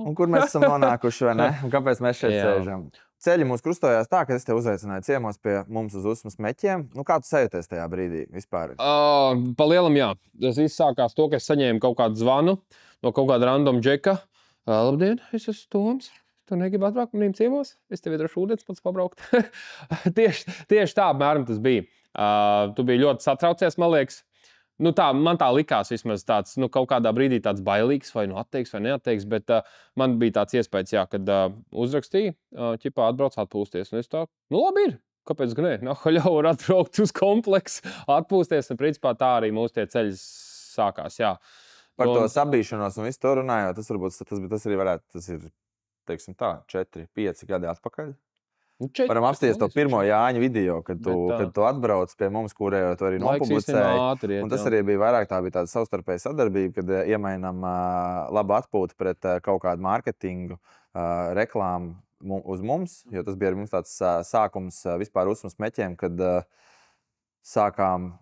Un kur mēs esam nonākuši, vai ne? Un kāpēc mēs šeit sēžam? Ceļi mūs krustojās tā, ka es te uzaicināju ciemos pie mums uz Usmas meķiem. Nu, kā tu sajūties tajā brīdī vispār? Pa lielam, jā. Tas viss sākās to, ka es saņēmu kaut kādu zvanu no kaut kāda random džeka. Labdien, es esmu Toms. Tu negribi atbraukt maniem ciemos? Es tev iedošu ūdens pats pabraukt. tieši tā apmēram tas bija. Tu biji ļoti satraucies, man liekas. Nu tā, man tā likās vismaz tāds, nu kaut kādā brīdī tāds bailīgs, vai nu atteiks, vai neatteiks, bet man bija tāds iespējas, jā, kad uzrakstīja, ķipā atbrauc atpūsties. Un es tā, nu labi ir, kāpēc gan ne? Nahaļau var atbraukt uz kompleksu, atpūsties, un principā tā arī mūsu tie ceļi sākās, jā. Par to sabīšanos un visu to runājot, tas varbūt, tas arī varētu, tas ir, teiksim tā, 4-5 gadi atpakaļ. Varam apsties to pirmo Jāņa video, kad tu atbrauc pie mums, kurējo to arī nopublicēji. Un tas arī bija vairāk, tā bija tāda savstarpēja sadarbība, kad iemainām labu atpūtu pret kaut kādu mārketingu, reklāmu uz mums, jo tas bija arī mums tāds sākums vispār Usmas meķiem, kad sākām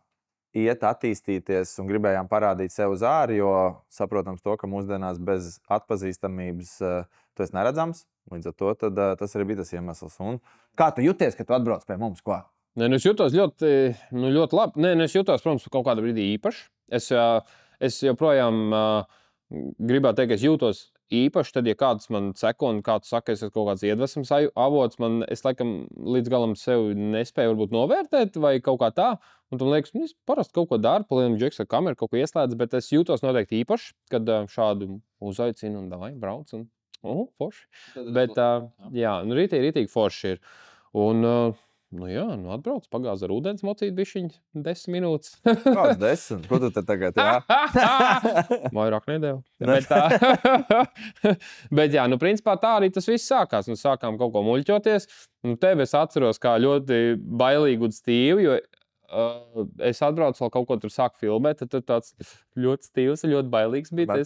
iet attīstīties un gribējām parādīt sev uz āri, jo saprotams to, ka mūsdienās bez atpazīstamības tu esi neredzams. Līdz ar to tas arī bija tas iemesls. Un kā tu jūties, kad tu atbrauc pie mums? Ko? Nē, es jūtos ļoti labi. Nē, es jūtos, protams, kaut kādā brīdī īpaši. Es joprojām gribētu teikt, ka es jūtos īpaši, tad, ja kāds man seko un kāds saka, es esmu kaut kāds iedvesmas avots, es laikam līdz galam sev nespēju varbūt novērtēt vai kaut kā tā. Un tam liekas, es parasti kaut ko daru, palielam džeks ar kameru, kaut ko ieslēdz, bet es jūtos noteikti īpaši, kad šādu uzaicinu un davai brauc un forši. Bet, jā, nu rītīgi forši ir. Un, nu jā, nu atbrauc, pagāz ar ūdens mocīt bišķiņ 10 minūtes. Kāds 10? Ko tu te tagad, jā? Vairāk nedēļu. Bet jā, nu principā tā arī tas viss sākās. Nu sākām kaut ko muļķoties. Nu tevi es atceros kā ļoti bailīgu un stīvu, jo es atbraucu, vēl kaut ko tur sāku filmēt, tad tur tāds ļoti stīvs, ļoti bailīgs bija.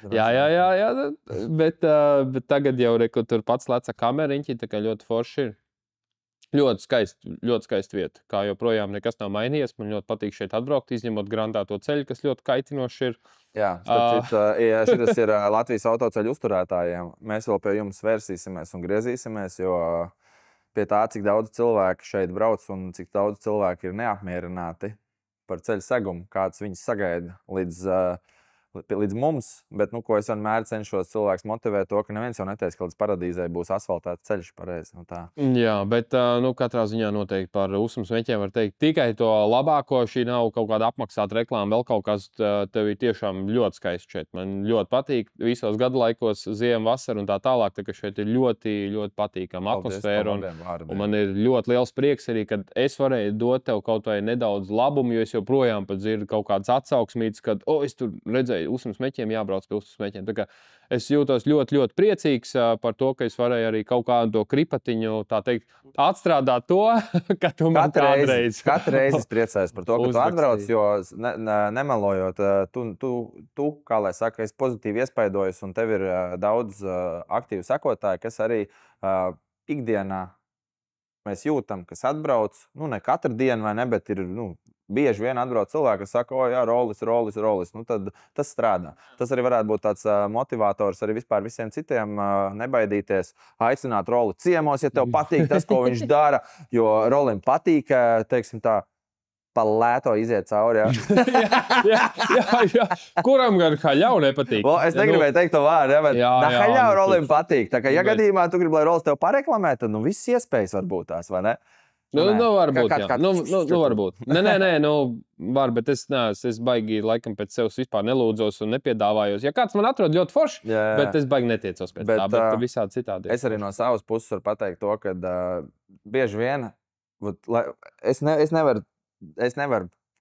Jā. Bet tagad jau reku tur pats leca kameriņķi, tā kā ļoti forši ir. Ļoti skaisti vieta. Kā joprojām nekas nav mainījies. Man ļoti patīk šeit atbraukt, izņemot grantā to ceļu, kas ļoti kaitinoši ir. Jā, šitas ir Latvijas autoceļu uzturētājiem. Mēs vēl pie jums vērsīsimies un griezīsimies, jo pie tā, cik daudz cilvēku šeit brauc un cik daudz cilvēku ir neapmierināti par ceļu segumu, kāds viņus sagaida līdz mums, bet, nu, ko es vienmēr cenšos cilvēks motivēt to, ka neviens jau neteiks, ka līdz paradīzē būs asfaltēts ceļš pareizi. Nu, tā. Jā, bet, nu, katrā ziņā noteikti par Usmas meķiem var teikt tikai to labāko. Šī nav kaut kāda apmaksāta reklāma, vēl kaut kas tev ir tiešām ļoti skaisti šeit. Man ļoti patīk visos gadu laikos, ziema, vasara un tā tālāk, tā ka šeit ir ļoti, ļoti patīkama atmosfēra. Un man ir ļoti liels prieks arī, kad es varēju dot tev kaut vai nedaudz labumu, jo es joprojām pat dzirdu kaut kādas atsauksmītes, kad, es tur redzēju, Usmas meķiem jābrauc pie Usmas meķiem. Tā kā es jūtos ļoti, ļoti priecīgs par to, ka es varēju arī kaut kādu to kripatiņu, tā teikt, atstrādāt to, ka tu man kādreiz. Katru reizi es priecājos par to, ka tu atbrauc, jo nemelojot, tu, kā lai saka, es pozitīvi iespaidojos un tev ir daudz aktīvu sekotāju, kas arī ikdienā mēs jūtam, kas atbrauc, nu ne katru dienu vai ne, bet ir, bieži vien atbrauc cilvēki, kas saka, jā, rollis. Nu, tad tas strādā. Tas arī varētu būt tāds motivators arī vispār visiem citiem nebaidīties, aicināt roli ciemos, ja tev patīk tas, ko viņš dara, jo rolim patīk, teiksim tā, pa lēto iziet cauri, jā. Kuram gan haļau nepatīk? Es negribēju teikt to vārdu, bet haļau rolim patīk. Tā kā, ja gadījumā tu gribi, lai rolis tev pareklamē, tad, viss iespējas varbūt tās, vai ne? Varbūt, jā. Varbūt. Nē, var, bet es baigi laikam pēc sevis vispār nelūdzos un nepiedāvājos. Ja kāds man atrod ļoti forši, bet es baigi netiecos pēc tā, bet visādi citādi. Es arī no savas puses varu pateikt to, ka bieži vien, es nevaru,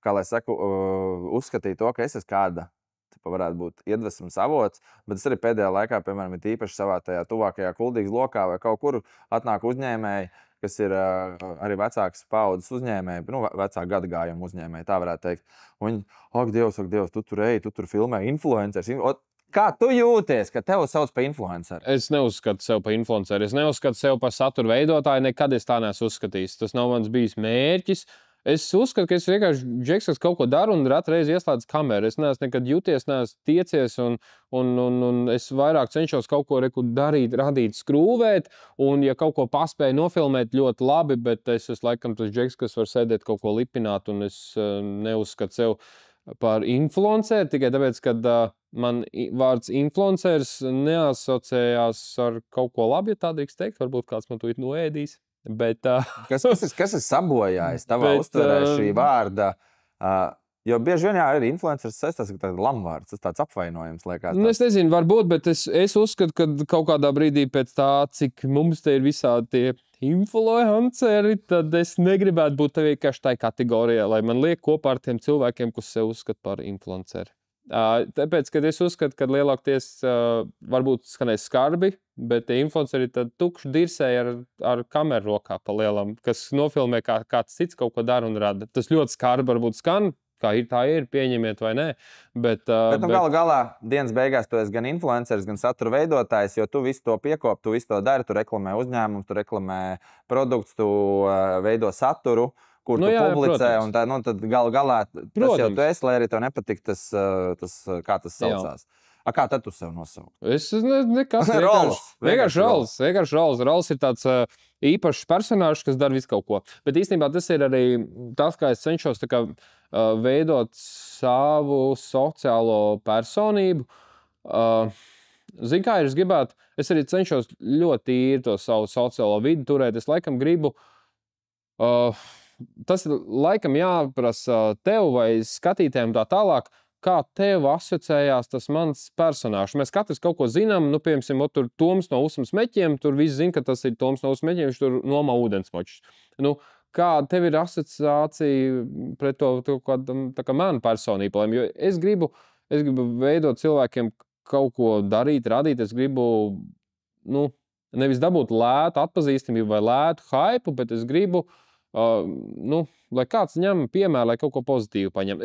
kā lai saku, uzskatīt to, ka es esmu kāda. Varētu būt iedvesmas avots, bet es arī pēdējā laikā, piemēram, īpaši savā tajā tuvākajā Kuldīgas lokā vai kaut kur atnāk uzņēmēji, kas ir arī vecākas paudzes uzņēmēji, vecāku gadagājumu uzņēmēji, tā varētu teikt. Un viņi, ak, Dievs, tu tur filmē influenceris. Kā tu jūties, ka tev sauc par influenceru? Es neuzskatu sev par influenceru. Es neuzskatu sev par satura veidotāju. Nekad es tā neesmu uzskatījis. Tas nav mans bijis mērķis. Es uzskatu, ka es vienkārši džeks, kas kaut ko dara un reiz ieslēdz kameru. Es neesmu nekad jūties, neesmu tiecies, un es vairāk cenšos kaut ko darīt, radīt, skrūvēt. Un, ja kaut ko paspēju nofilmēt, ļoti labi, bet es esmu laikam tas džeks, kas var sēdēt kaut ko lipināt, un es neuzskatu sev par influenceru, tikai tāpēc, ka man vārds influenceris neasociējās ar kaut ko labu, ja tā drīkst teikt. Varbūt kāds man to ir noēdījis. Bet, kas ir sabojājis tavā uztverē šī vārda? Jo bieži vien arī influenceris saistās ar tādu lamvārdu, tas tāds apvainojums. Es nezinu, varbūt, bet es uzskatu, ka kaut kādā brīdī pēc tā, cik mums te ir visādi tie influenceri, tad es negribētu būt vienkārši tajā kategorijā, lai man liek kopā ar tiem cilvēkiem, kas sev uzskata par influenceri. Tāpēc, kad es uzskatu, ka lielākoties varbūt skanēs skarbi, bet tie influenceri ir tukši dirsēji ar kameru rokā pa lielam, kas nofilmē, kā kāds cits kaut ko dara un rada. Tas ļoti skarbi varbūt skan, kā ir, tā ir, pieņemiet vai nē. Bet galu galā dienas beigās tu esi gan influenceris, gan satura veidotājs, jo tu visu to piekopi, tu visu to dari, tu reklamē uzņēmumus, tu reklamē produktus, tu veido saturu, kur tu publicē, un tā, tad galu galā tas jau tu esi, lai arī tev nepatīk tas kā tas saucās. Kā tad tu sev nosauc? Es nekas. Vienkārši Rols. Rols ir tāds īpašs personāžs, kas dara visu kaut ko. Bet īstenībā tas ir arī tas, kā es cenšos veidot savu sociālo personību. Zini, kā es gribētu? Es arī cenšos ļoti īri to savu sociālo vidi turēt. Es laikam gribu... tas ir laikam jāprasa tev vai skatītājiem tā tālāk, kā tev asociējās tas mans personāžs. Mēs katrs kaut ko zinām, piemēram, tur Toms no Usmas meķiem, tur visi zina, ka tas ir Toms no Usmas meķiem, viņš tur nomā ūdensmočus. Kā tev ir asociācija pret to kā manu personību? Jo es gribu veidot cilvēkiem kaut ko darīt, radīt, es gribu, nevis dabūt lētu atpazīstamību vai lētu hypu, bet es gribu, lai kāds ņem piemēru, lai kaut ko pozitīvu paņem.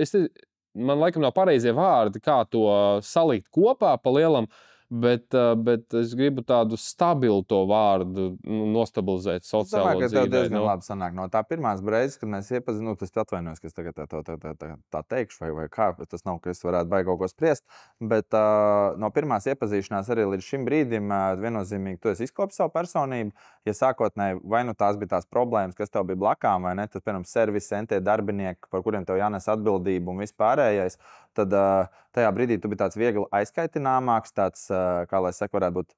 Man laikam nav pareizie vārdi, kā to salikt kopā pa lielam, bet es gribu tādu stabilu to vārdu nostabilizēt sociālo dzīvē. Es domāju, ka tev diezgan labi sanāk. No tā pirmās reizes, kad mēs iepazinām, tas atvainojos, ka es tagad tā teikšu, vai kā, tas nav, ka es varētu baigi kaut ko spriest, bet no pirmās iepazīšanās arī līdz šim brīdim viennozīmīgi tu esi izkopis savu personību. Ja sākotnēji vai tās bija tās problēmas, kas tev bija blakām, vai ne, tad, piemēram, servisi, entie darbinieki, par kuriem tev jānes atbildību un vispārējais, tad tajā brīdī tu biji tāds viegli aizskaitināmāks, tāds, kā lai saka, varētu būt,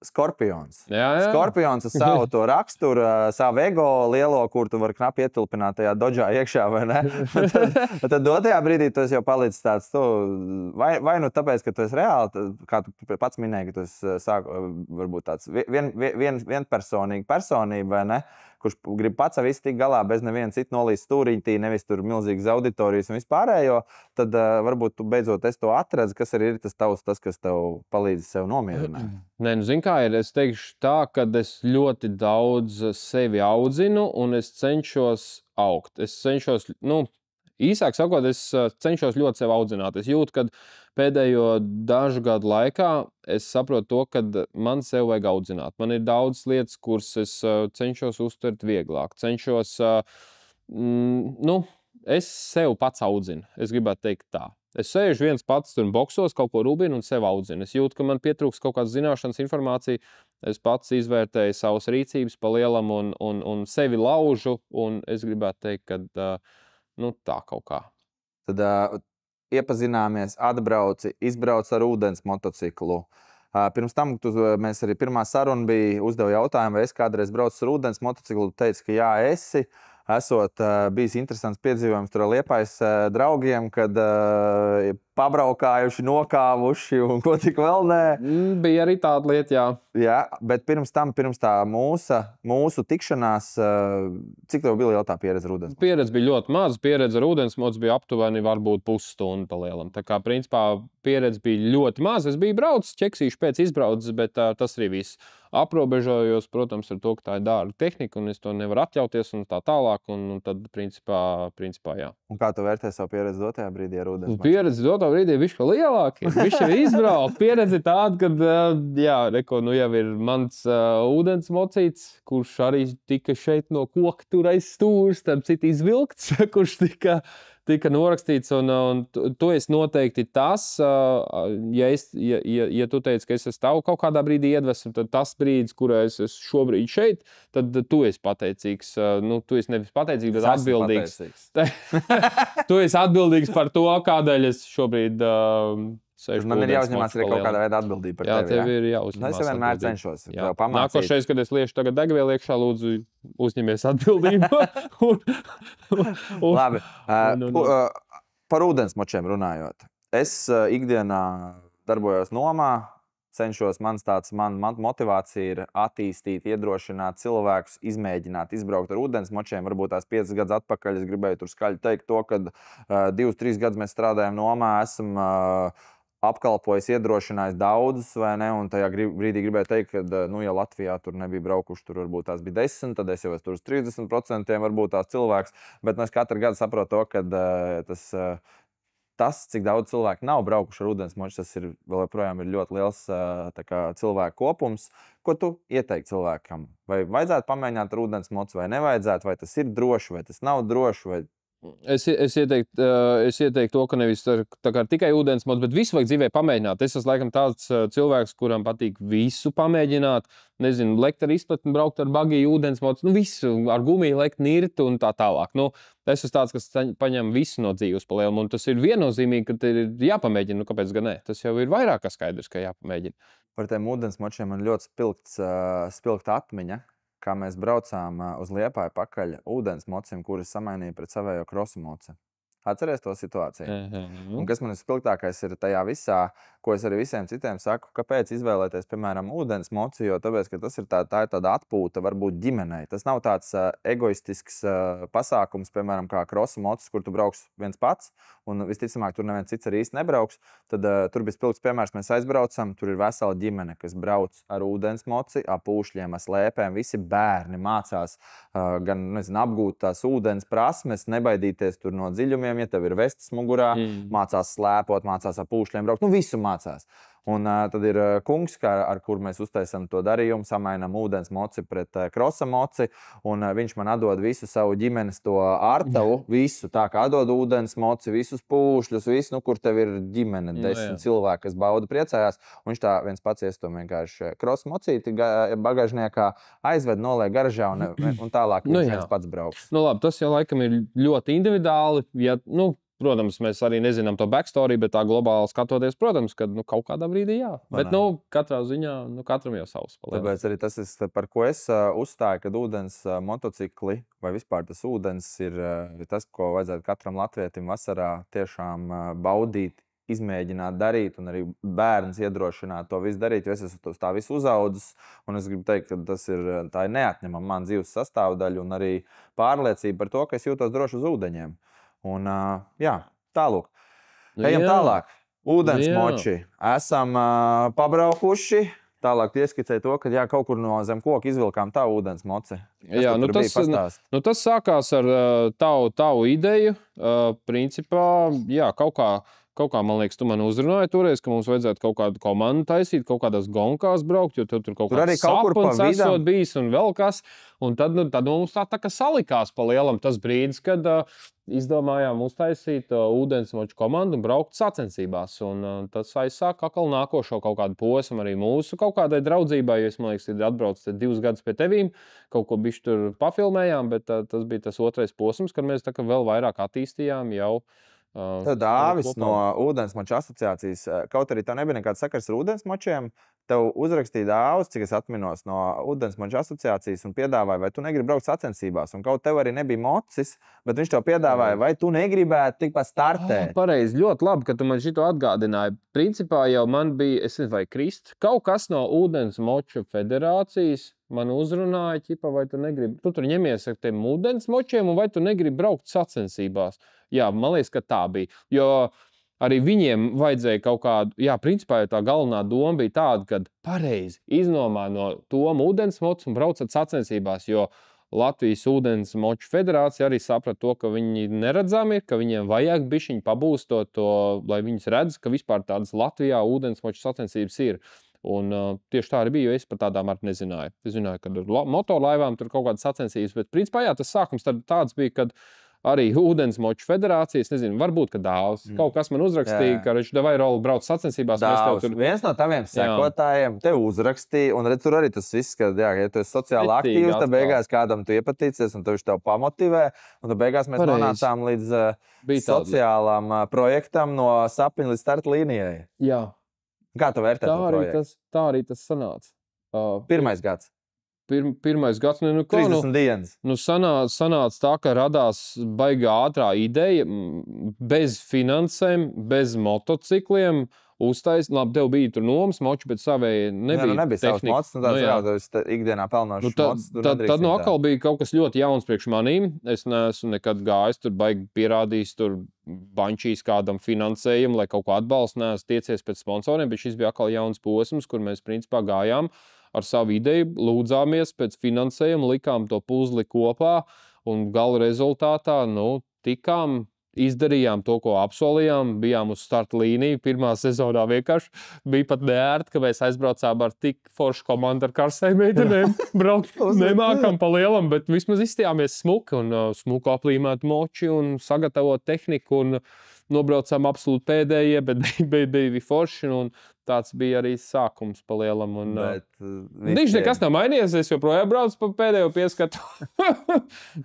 skorpions. Jā. Skorpions ar savu to raksturu, savu ego lielo, kur tu vari knapi ietilpināt tajā dodžā iekšā, vai ne? Tad dotajā brīdī tu esi jau palicis tāds, vai tāpēc, ka tu esi reāli, kā tu pats minēji, ka tu esi varbūt tāds vienpersonīga personība, vai ne? Kurš grib pats ar visu tik galā, bez neviena cita nolīst stūriņtī, nevis tur milzīgas auditorijas un vispārējo, tad varbūt tu beidzot to atredzi, kas arī ir tas, kas tev palīdz sev nomierināt. Nē, zini kā ir, es teikšu tā, ka es ļoti daudz sevi audzinu un es cenšos augt. Es cenšos, īsāk sakot, es cenšos ļoti sevi audzināt. Es jūtu, ka pēdējo dažu gadu laikā es saprotu to, ka man sev vajag audzināt. Man ir daudz lietas, kuras es cenšos uztvert vieglāk. Es sev pats audzinu. Es gribētu teikt tā. Es sēžu viens pats tur boksos, kaut ko rubinu un sev audzinu. Es jūtu, ka man pietrūks kaut kādas zināšanas, informācija. Es pats izvērtēju savas rīcības pa lielam un sevi laužu. Un es gribētu teikt, ka tā kaut kā. Tad iepazināmies, atbrauci, izbrauc ar ūdens motociklu. Pirms tam mēs arī pirmā saruna bija uzdevu jautājumu, vai es kādreiz braucu ar ūdens motociklu. Tu teici, ka jā, esi. Esot bijis interesants piedzīvojums tur ar Liepājas draugiem, kad pabraukājuši, nokāvuši un ko tik vēl nē. Bija arī tāda lieta, jā. Jā, bet pirms tā mūsu tikšanās, cik tev bija liela tā pieredze ar ūdensmotociklu? Pieredze bija ļoti maza. Pieredze ar ūdensmotociklu bija aptuveni varbūt pusstundu pa lielam. Tā kā principā pieredze bija ļoti maza. Es biju braucis, ķeksīšu pēc izbraucis, bet tas arī viss. Aprobežojos, protams, ar to, ka tā ir dārga tehnika un es to nevaru atļauties un tā tālāk. Un tad principā jā. Un kā tu vērtē savu pieredzi dotajā brīdī ar ūdensmotociklu? Pieredzi dotā brīdī bišķi lielāki. Viņš ir izbraukt. Pieredze tāda, kad, reko, nu jau ir mans ūdens mocīts, kurš arī tika šeit no koka tur aiz stūrs, starp citu izvilkts, kurš tika norakstīts, un tu esi noteikti tas, ja tu teici, ka es esmu tavu kaut kādā brīdī iedvesmu, tad tas brīdis, kurā es esmu šobrīd šeit, tad tu esi pateicīgs. Nu, tu esi nevis pateicīgs, bet atbildīgs. Tu esi atbildīgs par to, kādēļ es šobrīd man ir jāuzņemās arī kaut kādā veidā atbildība par tevi. Jā, tev ir jāuzņemās. Es vienmēr cenšos tev pamācīt. Nākošais, kad es liešu tagad degvielu iekšā, lūdzu, uzņemies atbildību. Labi. Par ūdensmočiem runājot. Es ikdienā darbojos nomā, cenšos, mana motivācija ir attīstīt, iedrošināt cilvēkus, izmēģināt, izbraukt ar ūdensmočiem. Varbūt tās 5 gadus atpakaļ es gribēju tur skaļi teikt to, ka 2-3 gadus mēs strādājam nomā, esam apkalpojis, iedrošinājis daudzus, vai ne? Un tajā brīdī gribēju teikt, ka, ja Latvijā tur nebija braukuši, tur varbūt tās bija 10, tad es jau esmu tur uz 30% varbūt tās cilvēks. Bet es katru gadu saprotu to, ka tas, cik daudz cilvēku nav braukuši ar ūdensmoču, tas ir vēl joprojām ir ļoti liels cilvēku kopums. Ko tu ieteiktu cilvēkam? Vai vajadzētu pamēģināt ar ūdensmocu, vai nevajadzētu, vai tas ir droši, vai tas nav droši, vai... Es ieteiktu to, ka nevis tikai ūdensmots, bet visu vajag dzīvē pamēģināt. Es esmu laikam tāds cilvēks, kuram patīk visu pamēģināt. Nezinu, lekt ar izpletni, braukt ar bagiju, ūdensmots, nu visu, ar gumiju lekt, nirtu un tā tālāk. Nu, es esmu tāds, kas paņem visu no dzīves pa lielumu, un tas ir viennozīmīgi, ka ir jāpamēģina, nu kāpēc gan ne? Tas jau ir vairāk kā skaidrs, ka jāpamēģina. Par tiem ūdensmočiem man ļoti spilgta atmiņa. Kā mēs braucām uz Liepāju pakaļ ūdensmocim, kuras samainīja pret savējo krosamoci. Atceries to situāciju? Un kas man ir spilgtākais ir tajā visā, ko es arī visiem citiem saku, kāpēc izvēlēties, piemēram, ūdensmoci, jo tāpēc, ka tas ir tā ir tāda atpūta varbūt ģimenei. Tas nav tāds egoistisks pasākums, piemēram, kā krosamocis, kur tu brauks viens pats, un visticamāk tur neviens cits arī īsti nebrauks. Tad tur bija spilgts piemērs, mēs aizbraucam, tur ir vesela ģimene, kas brauc ar ūdensmoci, ap pūšļiem, ar slēpēm, visi bērni mācās gan, apgūt tās ūdens prasmes, nebaidīties tur no dziļumiem, ja tev ir vestes mugurā, mācās slēpot, mācās ar pūšļiem braukt, nu visu mācās. Un tad ir kungs, ar kuru mēs uztaisam to darījumu, samainam ūdensmoci pret krosamoci, un viņš man atdod visu savu ģimenes to ārtavu, visu, tā kā atdod ūdensmoci, visus pūšļus, visu, nu, kur tev ir ģimene, 10 cilvēki, kas bauda, priecājās, un viņš tā viens pats iestom vienkārši krosamocīti bagāžniekā, aizved, noliek garažā un tālāk viņš viens pats brauks. Nu labi, tas jau laikam ir ļoti individuāli, protams, mēs arī nezinām to backstory, bet tā globāli skatoties, protams, ka kaut kādā brīdī jā. Bet katrā ziņā, katram jau savs. Tāpēc arī tas ir, par ko es uzstāju, kad ūdens motocikli vai vispār tas ūdens ir tas, ko vajadzētu katram latvietim vasarā tiešām baudīt, izmēģināt darīt, un arī bērns iedrošināt to visu darīt, jo es esmu tā visu uzaudzis, un es gribu teikt, ka tā ir neatņemama man dzīves sastāvdaļa, un arī pārliecība par to, ka es jūtos droši uz ūdeņiem. Un, tālūk. Ejam tālāk. Ūdensmoči. Esam pabraukuši. Tālāk ieskicēja to, ka kaut kur no zem koka izvilkām tavu ūdensmoci. Tas sākās ar tavu ideju. Principā, kaut kā, man liekas, tu man uzrunāji toreiz, ka mums vajadzētu kaut kādu komandu taisīt, kaut kādās gonkās braukt, jo tur kaut kāds sapons esot bijis un vēl kas. Un tad mums tā kā salikās pa lielam tas brīdis, kad izdomājām uztaisīt ūdensmoču komandu un braukt sacensībās. Un tas aizsāk atkal nākošo kaut kādu posmu arī mūsu kaut kādai draudzībai, jo es, man liekas, ir atbraucis 2 gadus pie tevīm, kaut ko bišķi tur pafilmējām, bet tas bija tas otrais posms, kad mēs tā kā vēl vairāk attīstījām jau. Tad Dāvis no ūdensmoču asociācijas, kaut arī tev nebija nekāds sakars ar ūdensmočiem, tev uzrakstīja Dāvis, cik es atminos no ūdensmoču asociācijas un piedāvāja, vai tu negribi braukt sacensībās, un kaut tev arī nebija mocis, bet viņš tev piedāvāja, vai tu negribētu tikpat startēt. Pareizi, ļoti labi, ka tu man šito atgādināji. Principā jau man bija, es nezinu, vai Krist, kaut kas no ūdensmoču federācijas man uzrunāja, vai tu negribi, tu tur ņemies ar tiem ūdensmočiem, un vai tu negribi braukt sacensībās. Jā, man liekas, ka tā bija, jo arī viņiem vajadzēja kaut kādu, principā tā galvenā doma bija tāda, ka pareizi iznomā no Toma ūdensmocu un braucat sacensībās, jo Latvijas ūdens moču federācija arī saprata to, ka viņi neredzami ir, ka viņiem vajag bišķiņu pabūstot to, lai viņas redz, ka vispār tādas Latvijā ūdens moču sacensības ir. Un tieši tā arī bija, jo es par tādām arī nezināju. Es zināju, ka ar motorlaivām tur kaut kādas sacensības, bet principā jā, tas sākums tāds bija, kad arī ūdensmoču federācijas, nezinu, varbūt, ka Dāvs. Kaut kas man uzrakstīja, ka viņš devai roli brauc sacensībās. Dāvs, viens no taviem sekotājiem tev uzrakstīja, un redz, tur arī tas viss, ka, jā, ja tu esi sociāli aktīvs, tad beigās kādam tu iepatīcies, un viņš tev pamotivē, un tad beigās mēs nonācām līdz sociālām projektam no sapņa līdz starta līnijai. Jā. Kā tu vērtē to projektu? Tā arī tas sanāca. Pirmais gads. Pirmais gads, 30 dienas. Sanāca tā, ka radās baigā ātrā ideja, bez finansēm, bez motocikliem. Labi, tev bija tur nomas moči, bet savēji nebija. Nebija savs mocs, tāds ikdienā pelnošs mocs. Tad atkal bija kaut kas ļoti jauns priekš manīm. Es neesmu nekad gājis, tur baigi pierādījis, tur bančīs kādam finansējumu, lai kaut ko atbalstu, neesmu tiecies pēc sponsoriem, bet šis bija atkal jauns posms, kur mēs principā gājām ar savu ideju, lūdzāmies pēc finansējuma, likām to puzli kopā un gala rezultātā, tikām, izdarījām to, ko apsolījām, bijām uz starta līniju. Pirmā sezonā vienkārši bija pat neērti, ka mēs aizbraucām ar tik foršu komandu ar karsēm meitenēm. Braukt nemākam pa lielam, bet vismaz izstījāmies smuki un smuku aplīmēt moči un sagatavot tehniku un nobraucām absolūti pēdējie, bet bija forši un tāds bija arī sākums pa lielam. Viņš nekas nav mainījies, es joprojām braucu pa pēdējo pieskatu.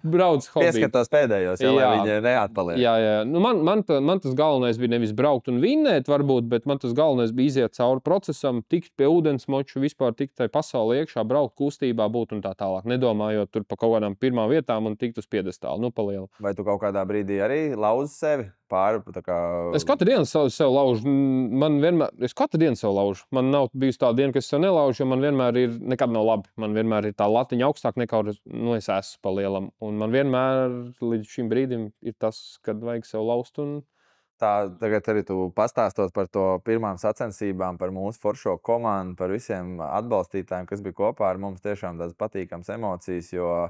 Braucu hobiju. Pieskatos pēdējos, lai viņi neatpaliek. Jā. Man tas galvenais bija nevis braukt un vinnēt varbūt, bet man tas galvenais bija iziet cauri procesam, tikt pie ūdensmoču, vispār tikt tai pasaulē iekšā, braukt kustībā, būt un tā tālāk. Nedomājot tur pa kaut kādām pirmām vietām un tikt uz piedestālu, pa lielu. Vai tu kaut kādā brīdī arī lauzi sevi? Es katru dienu sev laužu. Es katru dienu sev laužu. Man nav bijusi tā diena, ka es sev nelaužu, jo man vienmēr nekad nav labi. Man vienmēr ir tā latiņa augstāk nekā es esmu pa lielam. Un man vienmēr līdz šim brīdim ir tas, kad vajag sev laust. Tagad arī tu pastāstot par to pirmām sacensībām, par mūsu foršo komandu, par visiem atbalstītājiem, kas bija kopā ar mums. Tiešām tādas patīkamas emocijas, jo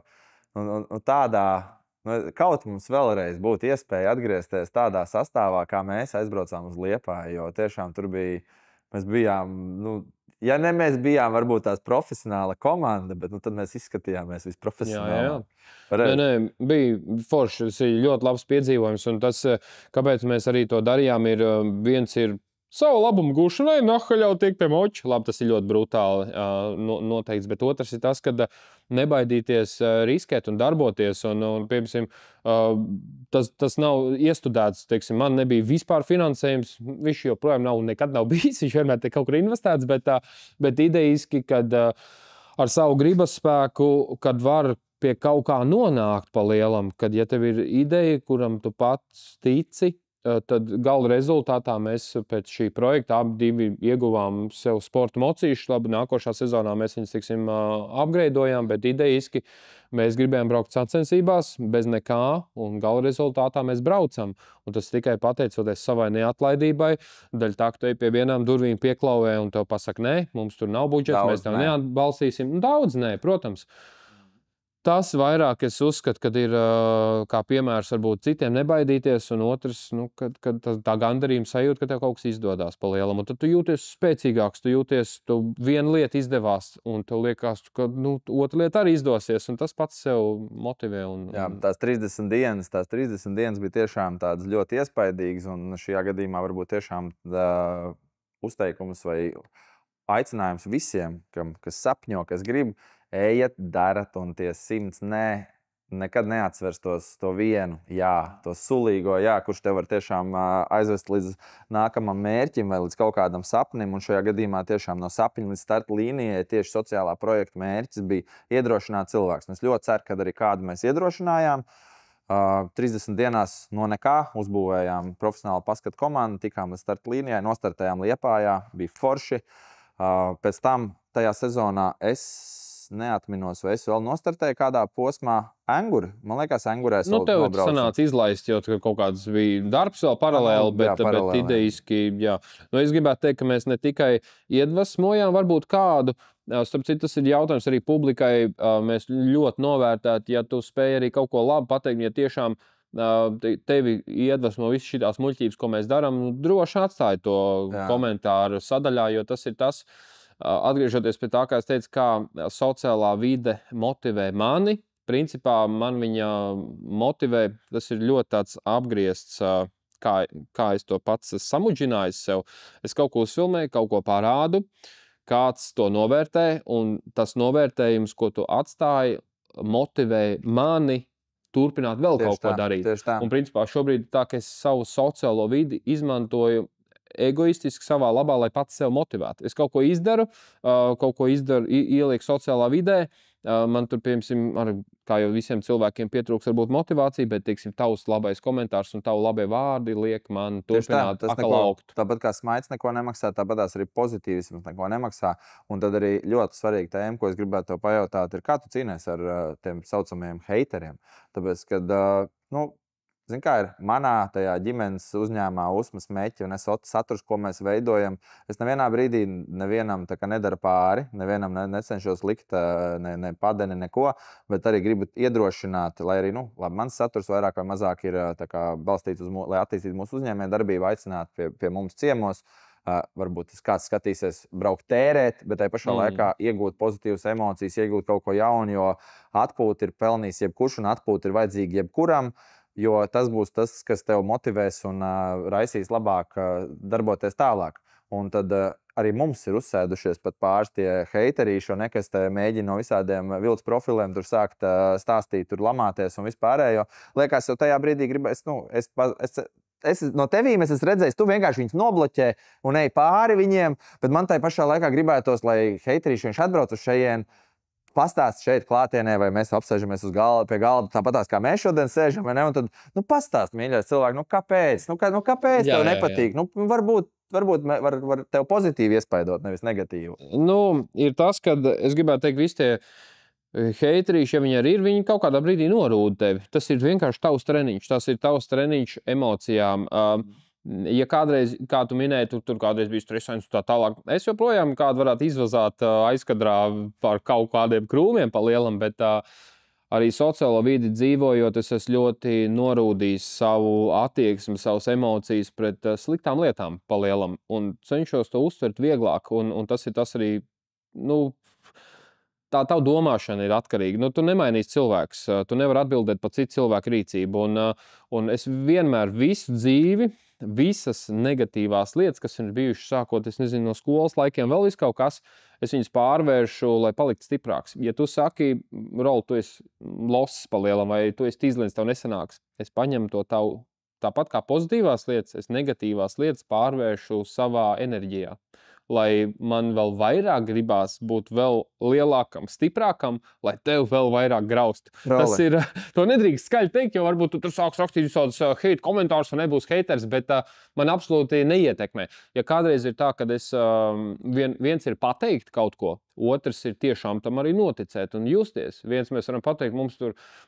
kaut mums vēlreiz būtu iespēja atgriezties tādā sastāvā, kā mēs aizbraucām uz Liepāju, jo tiešām tur bija, mēs bijām, ja ne mēs bijām varbūt tās profesionāla komanda, bet tad mēs izskatījāmies visprofesionālāk. Nē, bija forši, tas ir ļoti labs piedzīvojums, un tas, kāpēc mēs arī to darījām, viens ir savu labumu gūšanai, nahaļau tiek pie moča. Labi, tas ir ļoti brutāli noteikts, bet otrs ir tas, kad nebaidīties riskēt un darboties. Piemēram, tas nav iestudēts, teiksim, man nebija vispār finansējums, viņš joprojām nekad nav bijis, viņš vienmēr tiek kaut kur investēts, bet ideiski, kad ar savu gribas spēku, kad var pie kaut kā nonākt pa lielam, kad ja tev ir ideja, kuram tu pats tici, tad gala rezultātā mēs pēc šī projekta abi ieguvām sev sporta mocīšus. Labi, nākošā sezonā mēs viņus, upgradeojām, bet idejiski mēs gribējām braukt sacensībās bez nekā, un gala rezultātā mēs braucam. Un tas tikai pateicoties savai neatlaidībai, daļa tā, ka tu ej pie vienām durvīm pieklauvē un tev pasaka, nē, mums tur nav budžets, mēs tev neatbalstīsim. Daudz nē, protams. Tas vairāk es uzskatu, kad ir kā piemērs varbūt citiem nebaidīties, un otrs, kad tā gandarījuma sajūta, ka tev kaut kas izdodās pa lielam. Un tad tu jūties spēcīgāks, tu viena lieta izdevās, un tev liekas, ka otra lieta arī izdosies, un tas pats sev motivē. Jā, tās 30 dienas bija tiešām tādas ļoti iespaidīgas, un šajā gadījumā varbūt tiešām uzteikums vai aicinājums visiem, kas sapņo, kas grib, ejiet, darat, un tie 100 nekad neatsvers to vienu, to sulīgo, kurš tev var tiešām aizvest līdz nākamam mērķim vai līdz kaut kādam sapnim. Un šajā gadījumā tiešām no sapņa līdz starta līnijai tieši sociālā projekta mērķis bija iedrošināt cilvēkus. Es ļoti ceru, ka arī kādu mēs iedrošinājām. 30 dienās no nekā uzbūvējām profesionālu paskatu komandu, tikām līdz starta līnijai, nostartējām Liepājā, bija forši. Pēc tam tajā sezonā es neatminos, vai es vēl nostartēju kādā posmā Anguri. Man liekas, Angurē es vēl tev nobraucu. sanāca izlaist, jo kaut kāds bija darbs vēl paralēli, bet idejiski, jā. Es gribētu teikt, ka mēs ne tikai iedvesmojām varbūt kādu, starp citu, tas ir jautājums arī publikai, mēs ļoti novērtētu, ja tu spēj arī kaut ko labi pateikt, ja tiešām tevi iedvesmo visas šīs muļķības, ko mēs darām, droši atstāj to komentāru sadaļā, jo tas ir tas, atgriežoties pie tā, kā es teicu, kā sociālā vide motivē mani. Principā man viņa motivē, tas ir ļoti tāds apgriezts, kā es to pats samudžināju sev. Es kaut ko uzfilmēju, kaut ko parādu, kāds to novērtē, un tas novērtējums, ko tu atstāji, motivē mani turpināt vēl kaut ko darīt. Un principā šobrīd tā, ka es savu sociālo vidi izmantoju egoistiski savā labā, lai pats sev motivētu. Es kaut ko izdaru, ielieku sociālā vidē. Man tur, piemēram, kā jau visiem cilvēkiem pietrūks varbūt motivācija, bet, teiksim, tavs labais komentārs un tavu labie vārdi liek man turpināt atkal augt. Tāpat kā smaids neko nemaksā, tāpat arī pozitīvisms neko nemaksā. Un tad arī ļoti svarīga tēma, ko es gribētu tev pajautāt, ir, kā tu cīnies ar tiem saucamajiem heiteriem. Tāpēc, kad, zin kā ir manā tajā ģimenes uzņēmumā Usmas Meķi un saturs, ko mēs veidojam, es nevienā brīdī nevienam tā kā nedara pāri, nevienam necenšos likt ne padeni, neko, bet arī gribu iedrošināt, lai arī, labi, mans saturs vairāk vai mazāk ir tā kā balstīts lai attīstītu mūsu uzņēmēju darbību, aicināt pie mums ciemos. Varbūt kāds skatīsies braukt tērēt, bet tai pašā laikā iegūt pozitīvas emocijas, iegūt kaut ko jaunu, jo atpūta ir pelnījis jebkurš un atpūta ir vajadzīga jebkuram. Jo tas būs tas, kas tev motivēs un raisīs labāk darboties tālāk. Un tad arī mums ir uzsēdušies pat pāris tie heiterīši, kas te mēģina no visādiem viltus profiliem tur sākt stāstīt, tur lamāties un vispārējo. Liekas, jau tajā brīdī no tevīm es esmu redzējis, tu vienkārši viņus nobloķē un ej pāri viņiem, bet man tai pašā laikā gribētos, lai heiterīši viņš atbrauc uz šejien, pastāst šeit klātienē, vai mēs apsēžamies pie galda, tāpatās kā mēs šodien sēžam, vai ne? Un tad, pastāst, mīļais cilvēki, kāpēc? Kāpēc tev nepatīk? Varbūt var tev pozitīvi iespaidot, nevis negatīvu. Ir tas, ka es gribētu teikt, visi tie heitrīši, ja viņi arī ir, viņi kaut kādā brīdī norūda tevi. Tas ir vienkārši tavs treniņš, tas ir tavs treniņš emocijām. Ja kādreiz, kā tu minēji, tur kādreiz bija stresains un tā tālāk, es joprojām kādu varētu izvazāt aizkadrā par kaut kādiem krūmiem pa lielam, bet arī sociālo vidi dzīvojot, es esmu ļoti norūdījis savu attieksmi, savas emocijas pret sliktām lietām pa lielam un cenšos to uztvert vieglāk, un tas ir tas arī, tā tava domāšana ir atkarīga. Tu nemainīsi cilvēks, tu nevari atbildēt par citu cilvēku rīcību, un es vienmēr visu dzīvi, visas negatīvās lietas, kas ir bijušas sākot, es nezinu, no skolas laikiem, vēl viss kaut kas, es viņus pārvēršu, lai paliktu stiprāks. Ja tu saki, Rol, tu esi loss pa lielam, vai tu esi tīzlins, tev nesanāks, es paņemu to tavu, tāpat kā pozitīvās lietas, es negatīvās lietas pārvēršu savā enerģijā. Lai man vēl vairāk gribās būt vēl lielākam, stiprākam, lai tev vēl vairāk graust. Tas ir, to nedrīkst skaļi teikt, jo varbūt tu tur sāks rakstīt visādus hate komentārus un nebūs haters, bet man absolūti neietekmē. Ja kādreiz ir tā, kad viens ir pateikt kaut ko, otrs ir tiešām tam arī noticēt un justies. Viens mēs varam pateikt,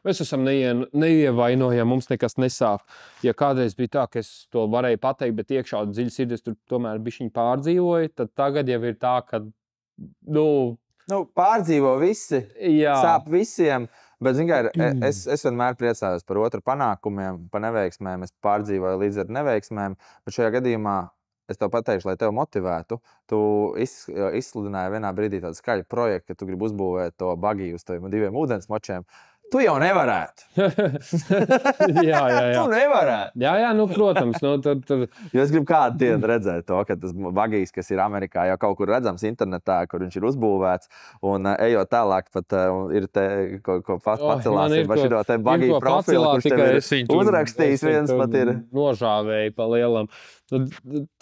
mēs esam neievainojami, mums nekas nesāp. Ja kādreiz bija tā, ka es to varēju pateikt, bet iekšā dziļi sirds tur tomēr bišķiņ pārdzīvoju, tad tagad jau ir tā, ka, pārdzīvo visi, sāp visiem, bet, zin kā, es vienmēr priecājos par otru panākumiem, par neveiksmēm, es pārdzīvoju līdz ar neveiksmēm, bet šajā gadījumā es tev pateikšu, lai tev motivētu. Tu izsludināji vienā brīdī tādu skaļu projektu, ka tu gribi uzbūvēt to bagiju uz taviem 2 ūdensmočiem. Tu jau nevarētu. jā. Tu nevarētu. Jā, protams. Jo es gribu kādu dienu redzēt to, ka tas bagijs, kas ir Amerikā, jau kaut kur redzams internetā, kur viņš ir uzbūvēts, un ejot tālāk pat ir te, ko pacelāsim, vai šito te bagiju profilu, kurš tev ir uzrakstījis, viens pat ir. Nožāvēji pa lielam.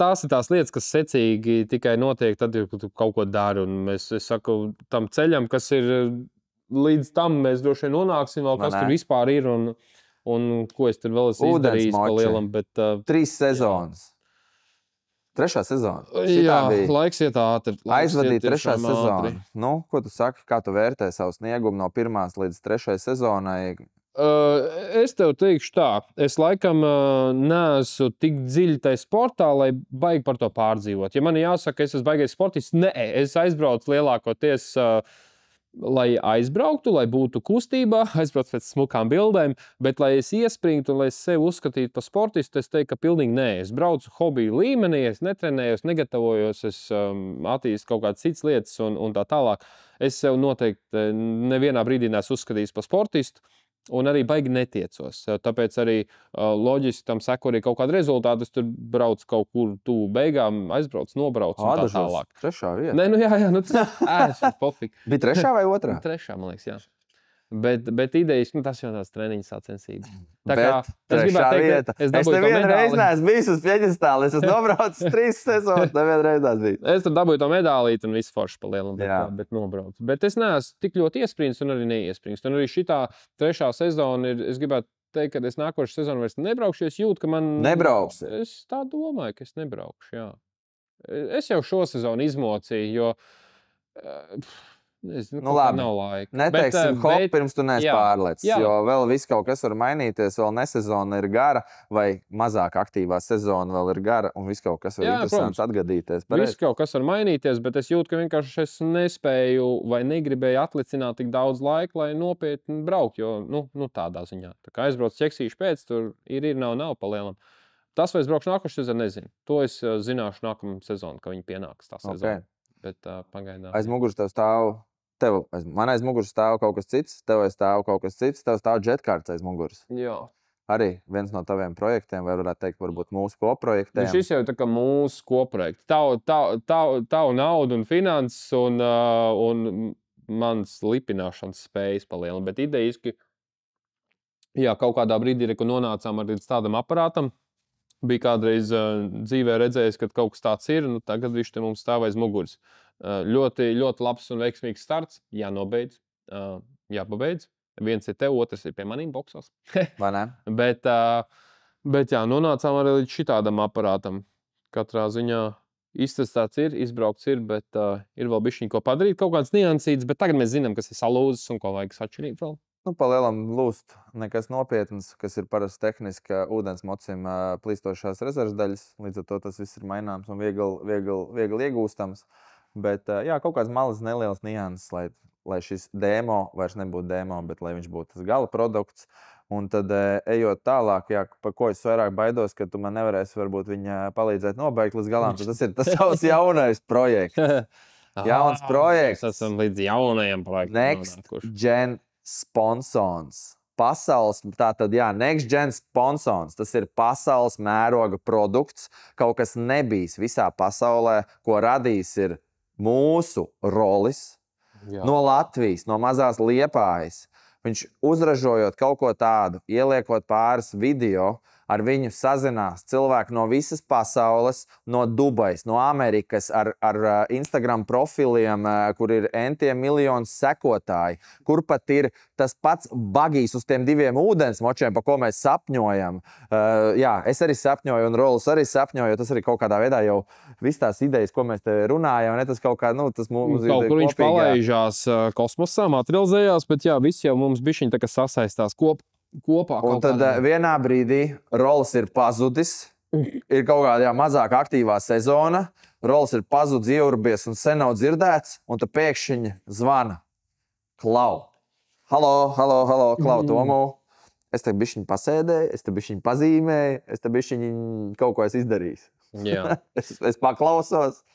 Tās ir tās lietas, kas secīgi tikai notiek tad, kad tu kaut ko dari, un es saku tam ceļam, kas ir līdz tam mēs droši vien nonāksim vēl, kas tur vispār ir un ko es tur vēl esmu izdarījis pa lielam. Bet, 3 sezonas. Trešā sezona. Jā, laiks iet ātri. Aizvadīt trešā sezona. Nu, ko tu saki, kā tu vērtē savu sniegumu no 1. līdz 3. sezonai? Es tev teikšu tā, es laikam neesmu tik dziļi tajā sportā, lai baigi par to pārdzīvot. Ja man jāsaka, es esmu baigais sportists, nē, es aizbraucu lielākoties, lai aizbrauktu, lai būtu kustībā, aizbraucu pēc smukām bildēm, bet lai es iespringtu un lai es sevi uzskatītu par sportistu, es teiktu, ka pilnīgi nē. Es braucu hobiju līmenī, es netrenējos, negatavojos, es attīstu kaut kādas citas lietas un tā tālāk. Es sev noteikti nevienā brīdī neesmu uzskatījis par sportistu. Un arī baigi netiecos. Tāpēc arī loģiski tam seko arī kaut kāda rezultāta. Es tur braucu kaut kur tuvu beigām, aizbraucu, nobraucu un tā tālāk. Trešā vieta? Nē, nu jā, nu tas pofīgi. Bija trešā vai otrā? Trešā, man liekas, jā. Bet idejas, nu tas jau tās treniņu sacensības. Tā kā es gribētu teikt, ka es nevienu reizi neesmu bijis uz pieģestāli. Es esmu nobraucis 3 sezonas, nevienu reizi neesmu bijis. Es tur dabūju to medālīti un visu foršu pa lielu, bet nobraucu. Bet es neesmu tik ļoti iesprings un arī neiesprings. Un arī šitā 3. sezona ir, es gribētu teikt, ka es nākošu sezonu vairs nebraukšu, es jūtu, ka man... Nebrauksi? Es tā domāju, ka es nebraukšu, jā. Es jau šo sezonu izmocīju, jo... Nu, labi, nav laika. Neteiksim hop, pirms tu neesi pārlecis, jo vēl viss kaut kas var mainīties, vēl nesezona ir gara, vai mazāk aktīvā sezona vēl ir gara, un viss kaut kas var interesants atgadīties. Viss kaut kas var mainīties, bet es jūtu, ka vienkārši es nespēju vai negribēju atlicināt tik daudz laika, lai nopietni braukt, jo, nu tādā ziņā. Tā kā aizbrauc ķeksīšu pēc, tur ir, nav pa lielam. Tas, vai es braukšu nākošu sezonu, nezinu. To es zināšu nākamā sezonu, ka viņi pienāks tā sezona. Bet pagaidām. Aiz muguras tev stāv... Man aiz muguras stāv kaut kas cits, tev stāv kaut kas cits, tev stāv jetkārts aiz muguras. Jā. Arī viens no taviem projektiem, vai varētu teikt, varbūt mūsu koprojektiem. Šis jau ir tā kā mūsu koprojekts. Tavu naudu un finanses un mans lipināšanas spējas palielina. Bet idejiski, jā, kaut kādā brīdī, kad nonācām ar tādam aparātam, bija kādreiz dzīvē redzējis, ka kaut kas tāds ir, nu tagad viņš te mums stāv aiz muguras. Ļoti, ļoti labs un veiksmīgs starts. Jānobeidz, jāpabeidz. Viens ir tev, otrs ir pie maniem boksos. Vai ne? Bet jā, nonācām arī līdz šitādam aparātam. Katrā ziņā iztestāts ir, izbraukts ir, bet ir vēl bišķiņ ko padarīt. Kaut kāds niansīts, bet tagad mēs zinām, kas ir salūzis un ko vajag sačinīt vēl. Nu, pa lielam lūst nekas nopietns, kas ir parasti tehniski ūdens mocim plīstošās rezerves daļas. Līdz ar to tas viss ir maināms un viegli iegūstams. Bet jā, kaut kāds malas neliels nianses, lai šis demo vairs nebūtu demo, bet lai viņš būtu tas gala produkts. Un tad, ejot tālāk, jā, par ko es vairāk baidos, ka tu man nevarēsi varbūt viņa palīdzēt nobeigt līdz galām, tad tas ir tas savs jaunais projekts. Jauns projekts. Mēs esam līdz jaunajam projektam. Next Gen Sponsons. Next Gen Sponsons. Tas ir pasaules mēroga produkts. Kaut kas nebijis visā pasaulē, ko radījis ir mūsu Rolis. Jā. No Latvijas, no mazās Liepājas. Viņš uzražojot kaut ko tādu, ieliekot pāris video, ar viņu sazinās cilvēki no visas pasaules, no Dubajas, no Amerikas, ar Instagram profiliem, kur ir entiem miljoni sekotāji, kur pat ir tas pats bagijs uz tiem 2 ūdensmočiem, pa ko mēs sapņojam. Jā, es arī sapņoju, un Rolis arī sapņoju, jo tas arī kaut kādā veidā jau viss tās idejas, ko mēs te runājam, ne tas kaut kā, tas mums ir kaut kur viņš palaižās kosmosā, materializējās, bet jā, viss jau mums bišķiņ tā kā sasaistās kopā. Un tad vienā brīdī Rolis ir pazudis, ir kaut kādā mazāk aktīvā sezona, Rolis ir pazudis, ieurbies un sen nav dzirdēts, un tad pēkšņi zvana. Klau. Halo, Klau, Tomu. Es te bišķiņ pasēdēju, es te bišķiņ pazīmēju, es te bišķiņ kaut ko esmu izdarījis. Jā. es paklausos,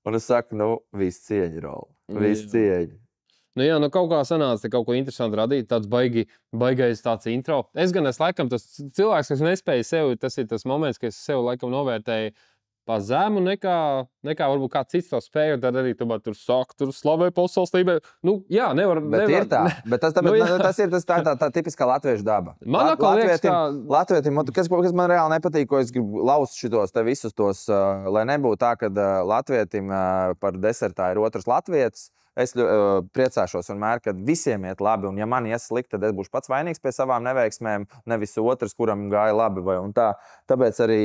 un es saku, viss cieņa, Roli, viss cieņa. Nu jā, kaut kā sanāca kaut ko interesantu radīt, tāds baigais tāds intro. Es gan esmu laikam tas cilvēks, kas nespēja sev, tas ir tas moments, ka es sev laikam novērtēju pa zemu nekā varbūt kāds cits to spēju, tad arī tur saka, tur slavē pasaulstībā. Nu jā, nevar. Ir tā, bet tas ir tā tipiskā latviešu daba. Man Latvietim, kas man reāli nepatīk, ko es gribu laust šitos te visus tos, lai nebūtu tā, ka latvietim par desertā ir otrs latvietis. Es priecāšos vienmēr, kad visiem iet labi, un ja man ies slikti, tad es būšu pats vainīgs pie savām neveiksmēm, nevis otrs, kuram gāja labi. Tāpēc arī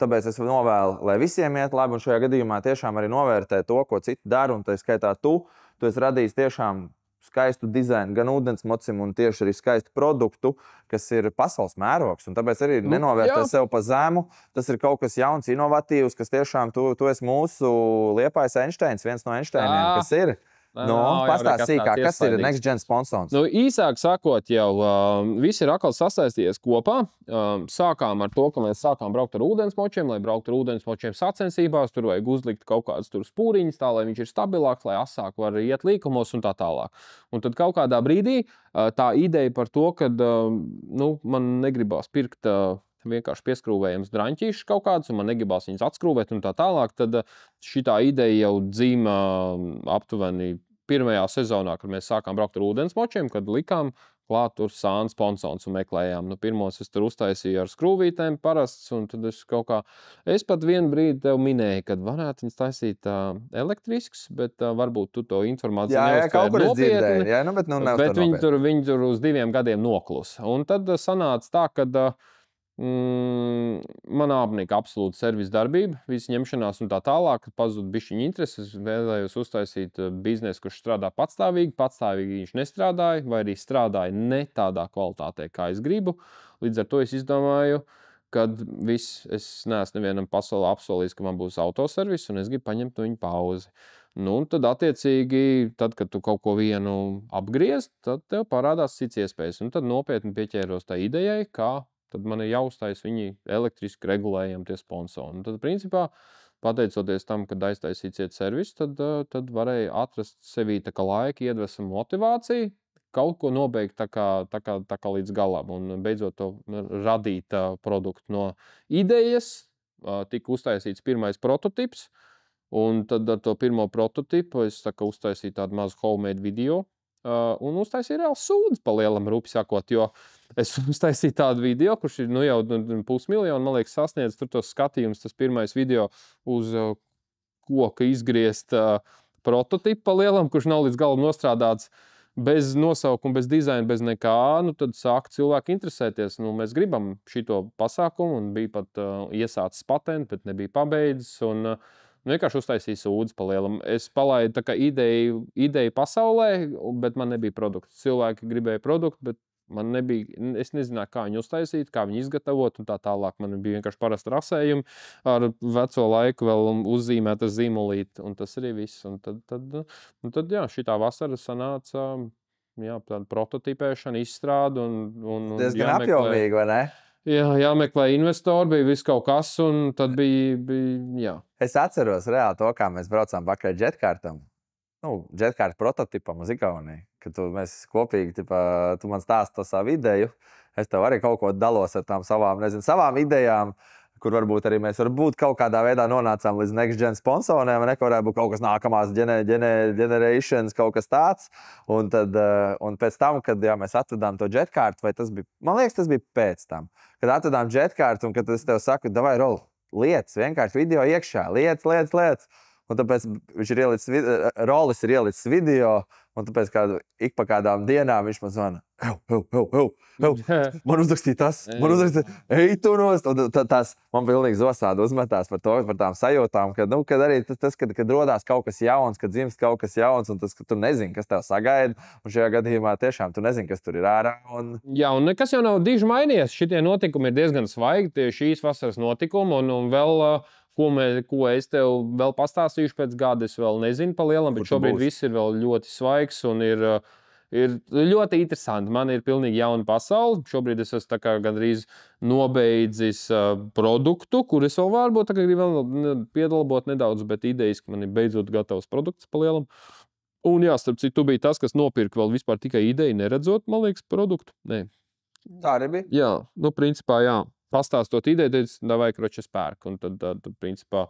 Tāpēc es novēlu, lai visiem iet labi, un šajā gadījumā tiešām arī novērtē to, ko citi dara. Un tā skaitā tu esi radījis tiešām skaistu dizainu, gan ūdensmocim, un tieši arī skaistu produktu, kas ir pasaules mērogs. Un tāpēc arī nenovērtē sev pa zemu. Tas ir kaut kas jauns, inovatīvs, kas tiešām tu esi mūsu Liepājas Einsteins, viens no Einsteiniem, kas ir. Pastāst sīkāk, kas ir Next Gen sponsors? Īsāk sakot, jau viss ir atkal sasaistījies kopā. Sākām ar to, ka mēs sākām braukt ar ūdensmočiem, lai brauktu ar ūdensmočiem sacensībās. Tur vajag uzlikt kaut kādas spūriņas, tā lai viņš ir stabilāks, lai asāk var iet līkumos un tā tālāk. Un tad kaut kādā brīdī tā ideja par to, ka man negribās pirkt vienkārši pieskrūvējams draņķīšus kaut kādus, un man negribās viņus atskrūvēt un tā tālāk, tad šitā ideja jau dzīma aptuveni pirmajā sezonā, kad mēs sākām braukt ar ūdensmočiem, kad likām klāt tur sāns, ponsons un meklējām. Pirmos es tur uztaisīju ar skrūvītēm parasts, un tad es pat vienu brīdi tev minēju, kad varētu viņus taisīt elektrisks, bet varbūt tu to informāciju neuztvēri nopietni. Bet viņi tur uz 2 gadiem noklusa. Un tad sanāca tā, ka manā apnika absolūti servis darbība, visi ņemšanās un tā tālāk, kad pazud bišķiņa intereses, vēlējos uztaisīt biznesu, kurš strādā patstāvīgi viņš nestrādāja, vai arī strādāja ne tādā kvalitātē, kā es gribu. Līdz ar to es izdomāju, kad es neesmu nevienam pasaulē apsolījis, ka man būs autoservis, un es gribu paņemt no viņa pauzi. Un tad, attiecīgi, kad tu kaut ko vienu apgriezt, tad tev parādās cits iespējas. Un tad nopietni pieķēros tā idejai, kā tad man ir jāuztais viņi elektriski regulējami tie sponsori. Un tad, principā, pateicoties tam, kad aiztaisīsiet servisu, tad varēja atrast sevī tā kā laika, iedvesmu, motivāciju, kaut ko nobeigt tā kā līdz galam. Un beidzot to radīt produktu no idejas, tika uztaisīts pirmais prototips, un tad ar to pirmo prototipu es uztaisīju tādu mazu homemade video, un uztaisīju reāli sūdzi pa lielam rupi sakot, jo es uztaisīju tādu video, kurš ir jau 500 000, man liekas, sasniedz tur tos skatījumus, tas pirmais video uz koka izgriezt prototipu pa lielam, kurš nav līdz galam nostrādāts bez nosaukuma, bez dizaina, bez nekā, tad sāk cilvēki interesēties. Mēs gribam šito pasākumu, un bija pat iesācis patents, bet nebija pabeidzis, un vienkārši uztaisīju sūdzi pa lielam. Es palaidu tā kā ideju pasaulē, bet man nebija produkts. Cilvēki gribēja produktu, bet man nebija, es nezināju, kā viņu uztaisīt, kā viņu izgatavot un tā tālāk. Man bija vienkārši parasti rasējumi ar veco laiku vēl uzzīmēta zīmolīti, un tas arī viss. Un tad šitā vasara sanāca tāda prototipēšana, izstrāde un diezgan apjomīgi, vai ne? Jā, jāmeklē investori, bija viss kaut kas, un tad bija jā. Es atceros reāli to, kā mēs braucām pakaļ jetkārtam. Jetkārta prototipam uz Igauniju, kad mēs kopīgi, tu man stāsti to savu ideju, es tev arī kaut ko dalos ar tām savām idejām, kur varbūt arī mēs kaut kādā veidā nonācām līdz Next Gen sponsoriem, varētu būt kaut kas nākamās generations, kaut kas tāds. Un pēc tam, kad mēs atvedām to jetkārtu, vai tas bija, man liekas, tas bija pēc tam, kad atvedām jetkārtu, un kad es tev saku, davai, Rol, lietas, vienkārši video iekšā, lietas. Un tāpēc Rolis ir ielicis video, un tāpēc ik pa kādām dienām viņš man zvana, man uzrakstīja tas, ej tu nost, un tas man pilnīgi zosādi uzmetās par tām sajūtām, kad arī tas, kad rodās kaut kas jauns, kad dzimst kaut kas jauns, un tas, ka tu nezini, kas tev sagaida, un šajā gadījumā tiešām tu nezini, kas tur ir ārā. Jā, un nekas jau nav diži mainījies, šitie notikumi ir diezgan svaigi, tie šīs vasaras notikumi, un vēl ko es tev vēl pastāstīšu pēc gada, es vēl nezinu pa lielam, bet šobrīd viss ir vēl ļoti svaigs un ir ļoti interesanti. Man ir pilnīgi jauna pasaule. Šobrīd es esmu gandrīz nobeidzis produktu, kur es vēl varbūt gribu piedalbot nedaudz, bet idejas, ka man ir beidzot gatavs produkts pa lielam. Un jā, starp citu, tu biji tas, kas nopirka vēl vispār tikai ideju, neredzot, man liekas, produktu. Nē. Tā arī bija? Jā, principā jā. Pastāstot ideju, teicu, davai, kroči, es pērku. Un tad principā,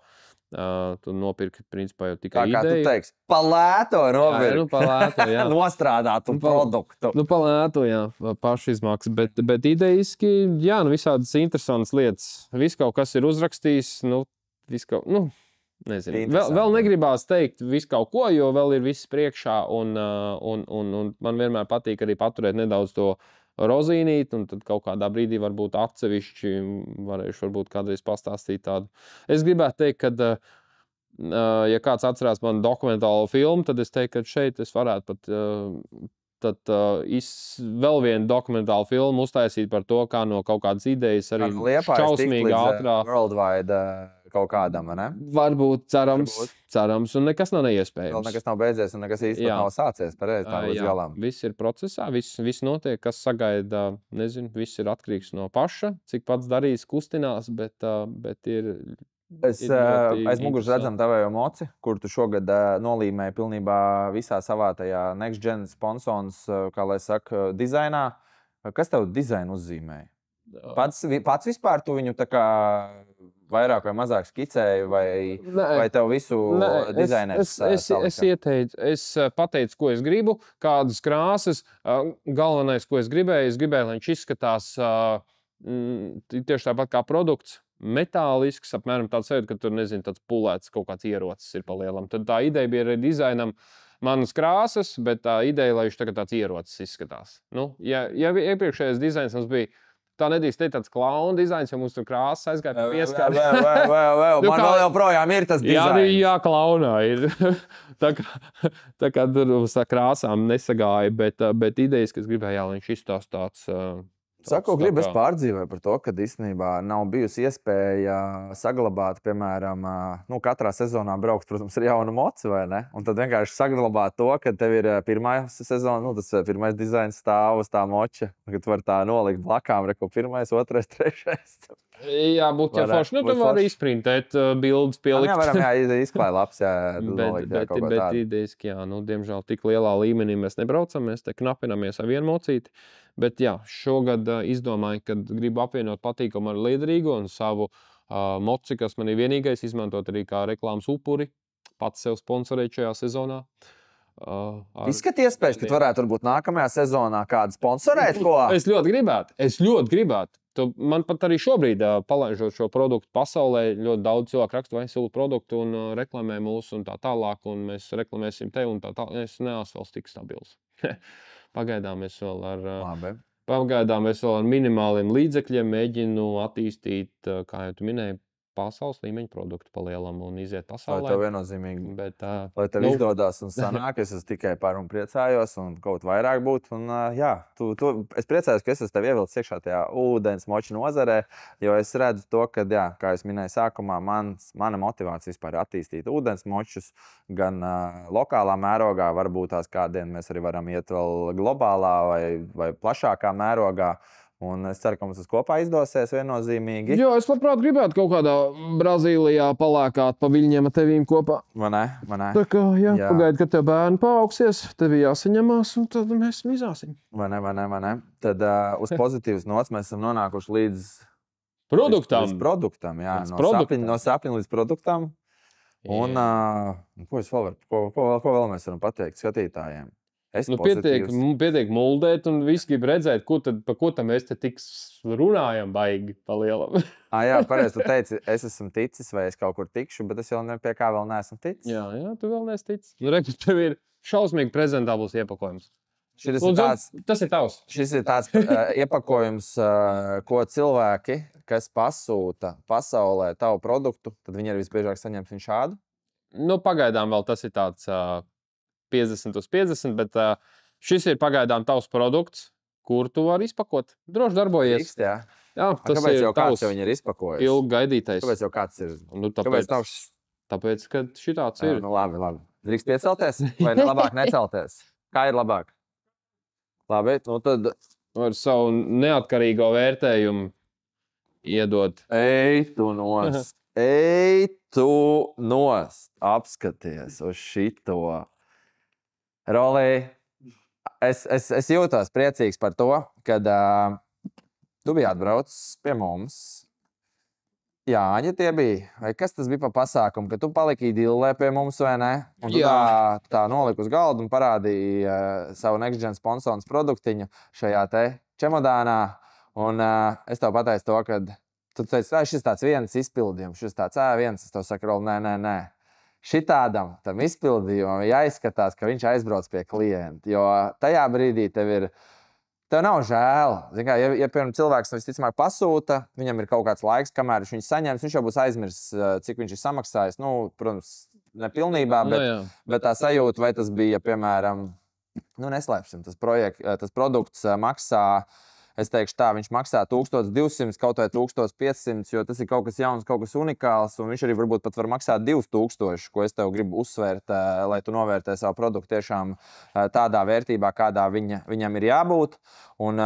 tu nopirki, principā, jau tikai ideju. Kā tu teiksi, pa lēto nopirki. Pa lēto, jā. Nostrādātu produktu. Pa lēto, jā, pašizmaksas. Bet idejiski, jā, visādas interesantas lietas. Viss kaut kas ir uzrakstījis, nezinu. Vēl negribās teikt visu kaut ko, jo vēl ir viss priekšā, un man vienmēr patīk arī paturēt nedaudz to rozīnīti, un tad kaut kādā brīdī varbūt atsevišķi varēšu varbūt kādreiz pastāstīt tādu. Es gribētu teikt, ka, ja kāds atcerās manu dokumentālo filmu, tad es teiktu, ka šeit es varētu pat vēl vienu dokumentālu filmu uztaisīt par to, kā no kaut kādas idejas arī šausmīgi ātrā. Worldwide kaut kādam, ne? Varbūt, cerams, un nekas nav neiespējams. Vēl nekas nav beidzies un nekas īsti nav sācies pareizi tā līdz galam. Viss ir procesā, viss notiek, kas sagaida, nezinu, viss ir atkarīgs no paša, cik pats darīs, kustinās, bet ir... Aiz muguras redzam tavējo moci, kur tu šogad nolīmēji pilnībā visā savā tajā Next Gen sponsons, kā lai saka, dizainā. Kas tev dizainu uzzīmēja? Pats vispār tu viņu tā kā vairāk vai mazāk skicēji, vai tev visu dizaineris salika? Es pateicu, ko es gribu, kādas krāsas. Galvenais, ko es gribēju, lai viņš izskatās tieši tāpat kā produkts. Metālisks, apmēram tāds sajūta, ka tur, nezinu, tāds pulēts kaut kāds ierocis ir pa lielam. Tad tā ideja bija arī dizainam manas krāsas, bet tā ideja, lai viņš tagad tāds ierocis izskatās. Nu, ja iepriekšējais dizains mums bija, tā nedrīkst teikt tāds klauna dizains, jo mums tur krāsas aizgāja pa pieskāri. Man vēl joprojām ir tas dizains. Jā, klaunā ir. tā kā tur uz tā krāsām nesagāja, bet idejas, kas gribēja, lai viņš izstāst tāds... Saku, gribu es pārdzīvoju par to, ka īstenībā nav bijusi iespēja saglabāt, piemēram, katrā sezonā braukt, protams, ar jaunu moci, vai ne? Un tad vienkārši saglabāt to, ka tev ir pirmā sezona, tas pirmais dizains stāv uz tā moča, ka tu vari tā nolikt blakām, reko pirmais, otrais, trešais. Jā, būtu jau forši. Nu, tu vari izprintēt bildes, pielikt. Jā, varam, izklāj labs, nolikt kaut ko tādu. Bet idejiski, jā, diemžēl tik lielā līmenī mēs nebraucam, mēs te knapinamies ar vienu mocīti. Bet jā, šogad izdomāju, ka gribu apvienot patīkamu ar liederīgu un savu moci, kas man ir vienīgais, izmantot arī kā reklāmas upuri, pats sev sponsorēt šajā sezonā. Izskati iespējas, ka tu varētu varbūt nākamajā sezonā kādu sponsorēt ko? Es ļoti gribētu. Man pat arī šobrīd, palaižot šo produktu pasaulē, ļoti daudz cilvēku raksta vai sūta produktu un reklamē mūsu un tā tālāk, un mēs reklamēsim te un tā tālāk. Es neesmu vēl tik stabils. Pagaidām es vēl ar minimāliem līdzekļiem mēģinu attīstīt, kā jau tu minēji, pasaules līmeņa produktu palielam un iziet pasaulē. Lai tev viennozīmīgi, lai tev izdodās un sanāk, es tikai par un priecājos un kaut vairāk būt. Un, jā, es priecājos, ka es tev ievilcu iekšā tajā ūdens moču nozarē, jo es redzu to, ka, jā, kā es minēju sākumā, mana motivācija vispār attīstīt ūdens močus gan lokālā mērogā, varbūt tās kādien mēs arī varam iet vēl globālā vai plašākā mērogā. Un es ceru, ka mums tas kopā izdosies viennozīmīgi. Jā, es labprāt gribētu kaut kādā Brazīlijā palēkāt pa viļņiem ar tevīm kopā. Man ne. Tā kā, jā. Pagaidi, kad tev bērni paaugsies, tev jāsaņemās un tad mēs mizāsim. Man ne. Tad uz pozitīvas nots mēs esam nonākuši līdz produktam, jā. No sapņa līdz produktam. Un ko vēl mēs varam pateikt skatītājiem? Pietiek muldēt un visi grib redzēt, pa ko tam mēs te tiks runājam baigi pa lielam. Jā, pareizi tu teici, es esmu ticis vai es kaut kur tikšu, bet es jau pie kā vēl neesmu ticis. Jā, tu vēl neesi ticis. Redz, tev ir šausmīgi prezentābls iepakojums. Tas ir tavs. Šis ir tāds iepakojums, ko cilvēki, kas pasūta pasaulē tavu produktu, tad viņi arī visbiežāk saņems viņu šādu? Nu, pagaidām vēl tas ir tāds... 50 uz 50, bet šis ir pagaidām tavs produkts, kur tu vari izpakot. Droši darbojies. Jā, tas kāpēc ir jau kāds jau viņi ir izpakojis? Ilgi gaidītais. Kāpēc jau kāds ir? Nu, tāpēc, ka šitāds ir. Nu, labi. Drīkst piecelties vai labāk necelties? Kā ir labāk? Labi, nu tad... Ar savu neatkarīgo vērtējumu iedot. Ej tu nost. Apskaties uz šito. Rolī, es jūtos priecīgs par to, kad tu biji atbraucis pie mums. Jāņa tie bija. Vai kas tas bija pa pasākumu, ka tu paliki dillē pie mums vai ne? Un tu tā noliki uz galdu un parādīji savu Next Gen sponsors produktiņu šajā te čemodānā. Un es tev pateicu to, ka tu teici, šis tāds viens izpildījums, šis tāds viens. Es tev saku, Roli, nē. Šitādam tam izpildījumam jāizskatās, ka viņš aizbrauc pie klienta. Jo tajā brīdī tev Tev nav žēl. Zin kā, ja piemēram, cilvēks visticamāk pasūta, viņam ir kaut kāds laiks, kamēr viņš saņems, viņš jau būs aizmirsis, cik viņš ir samaksājis. Nu, protams, nepilnībā, bet tā sajūta, vai tas bija, piemēram, neslēpsim, tas produkts maksā. Es teikšu tā, viņš maksā 1200, kaut vai 1500, jo tas ir kaut kas jauns, kaut kas unikāls, un viņš arī varbūt pat var maksāt 2000, ko es tev gribu uzsvērt, lai tu novērtē savu produktu tiešām tādā vērtībā, kādā viņam ir jābūt. Un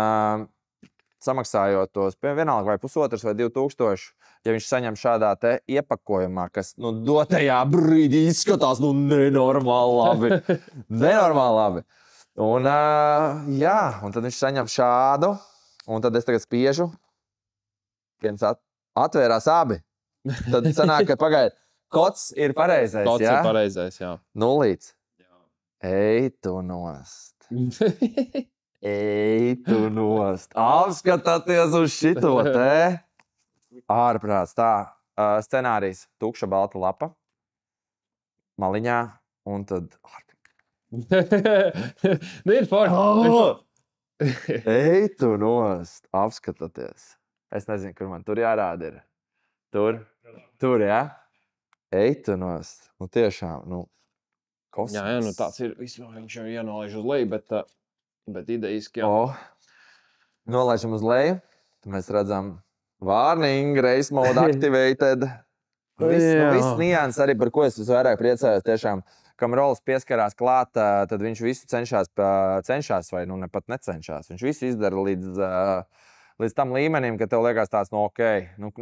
samaksājot tos, vienalga vai 1500 vai 2000, ja viņš saņem šādā te iepakojumā, kas, dotajā brīdī izskatās, nenormāli labi. Nenormāli labi. Un, un tad viņš saņem šādu. Un tad es tagad spiežu, viens atvērās abi. Tad sanāk, ka pagaid, kods ir pareizais, Kods ir pareizais, jā. Nulīts. Ej tu nost. Ej tu nost. Apskatāties uz šito te. Ārprāts, tā. Scenārijs, tukša balta lapa. Maliņā. Un tad... Ir forši. Ej tu nost, apskatāties. Es nezinu, kur man tur jārāda ir. Tur, jā? Ej tu nost. Tiešām, kosmos. Jā, tāds ir. Viņš jau ienolaiž uz leju, bet idejiski, jā. Nolaižam uz leju. Tad mēs redzam warning, race mode activated. Viss nians arī, par ko es visvairāk priecājos tiešām. Kam rolas pieskarās klāt, tad viņš visu cenšas vai pat necenšas. Viņš visu izdara līdz tam līmenim, ka tev liekas tāds, ok,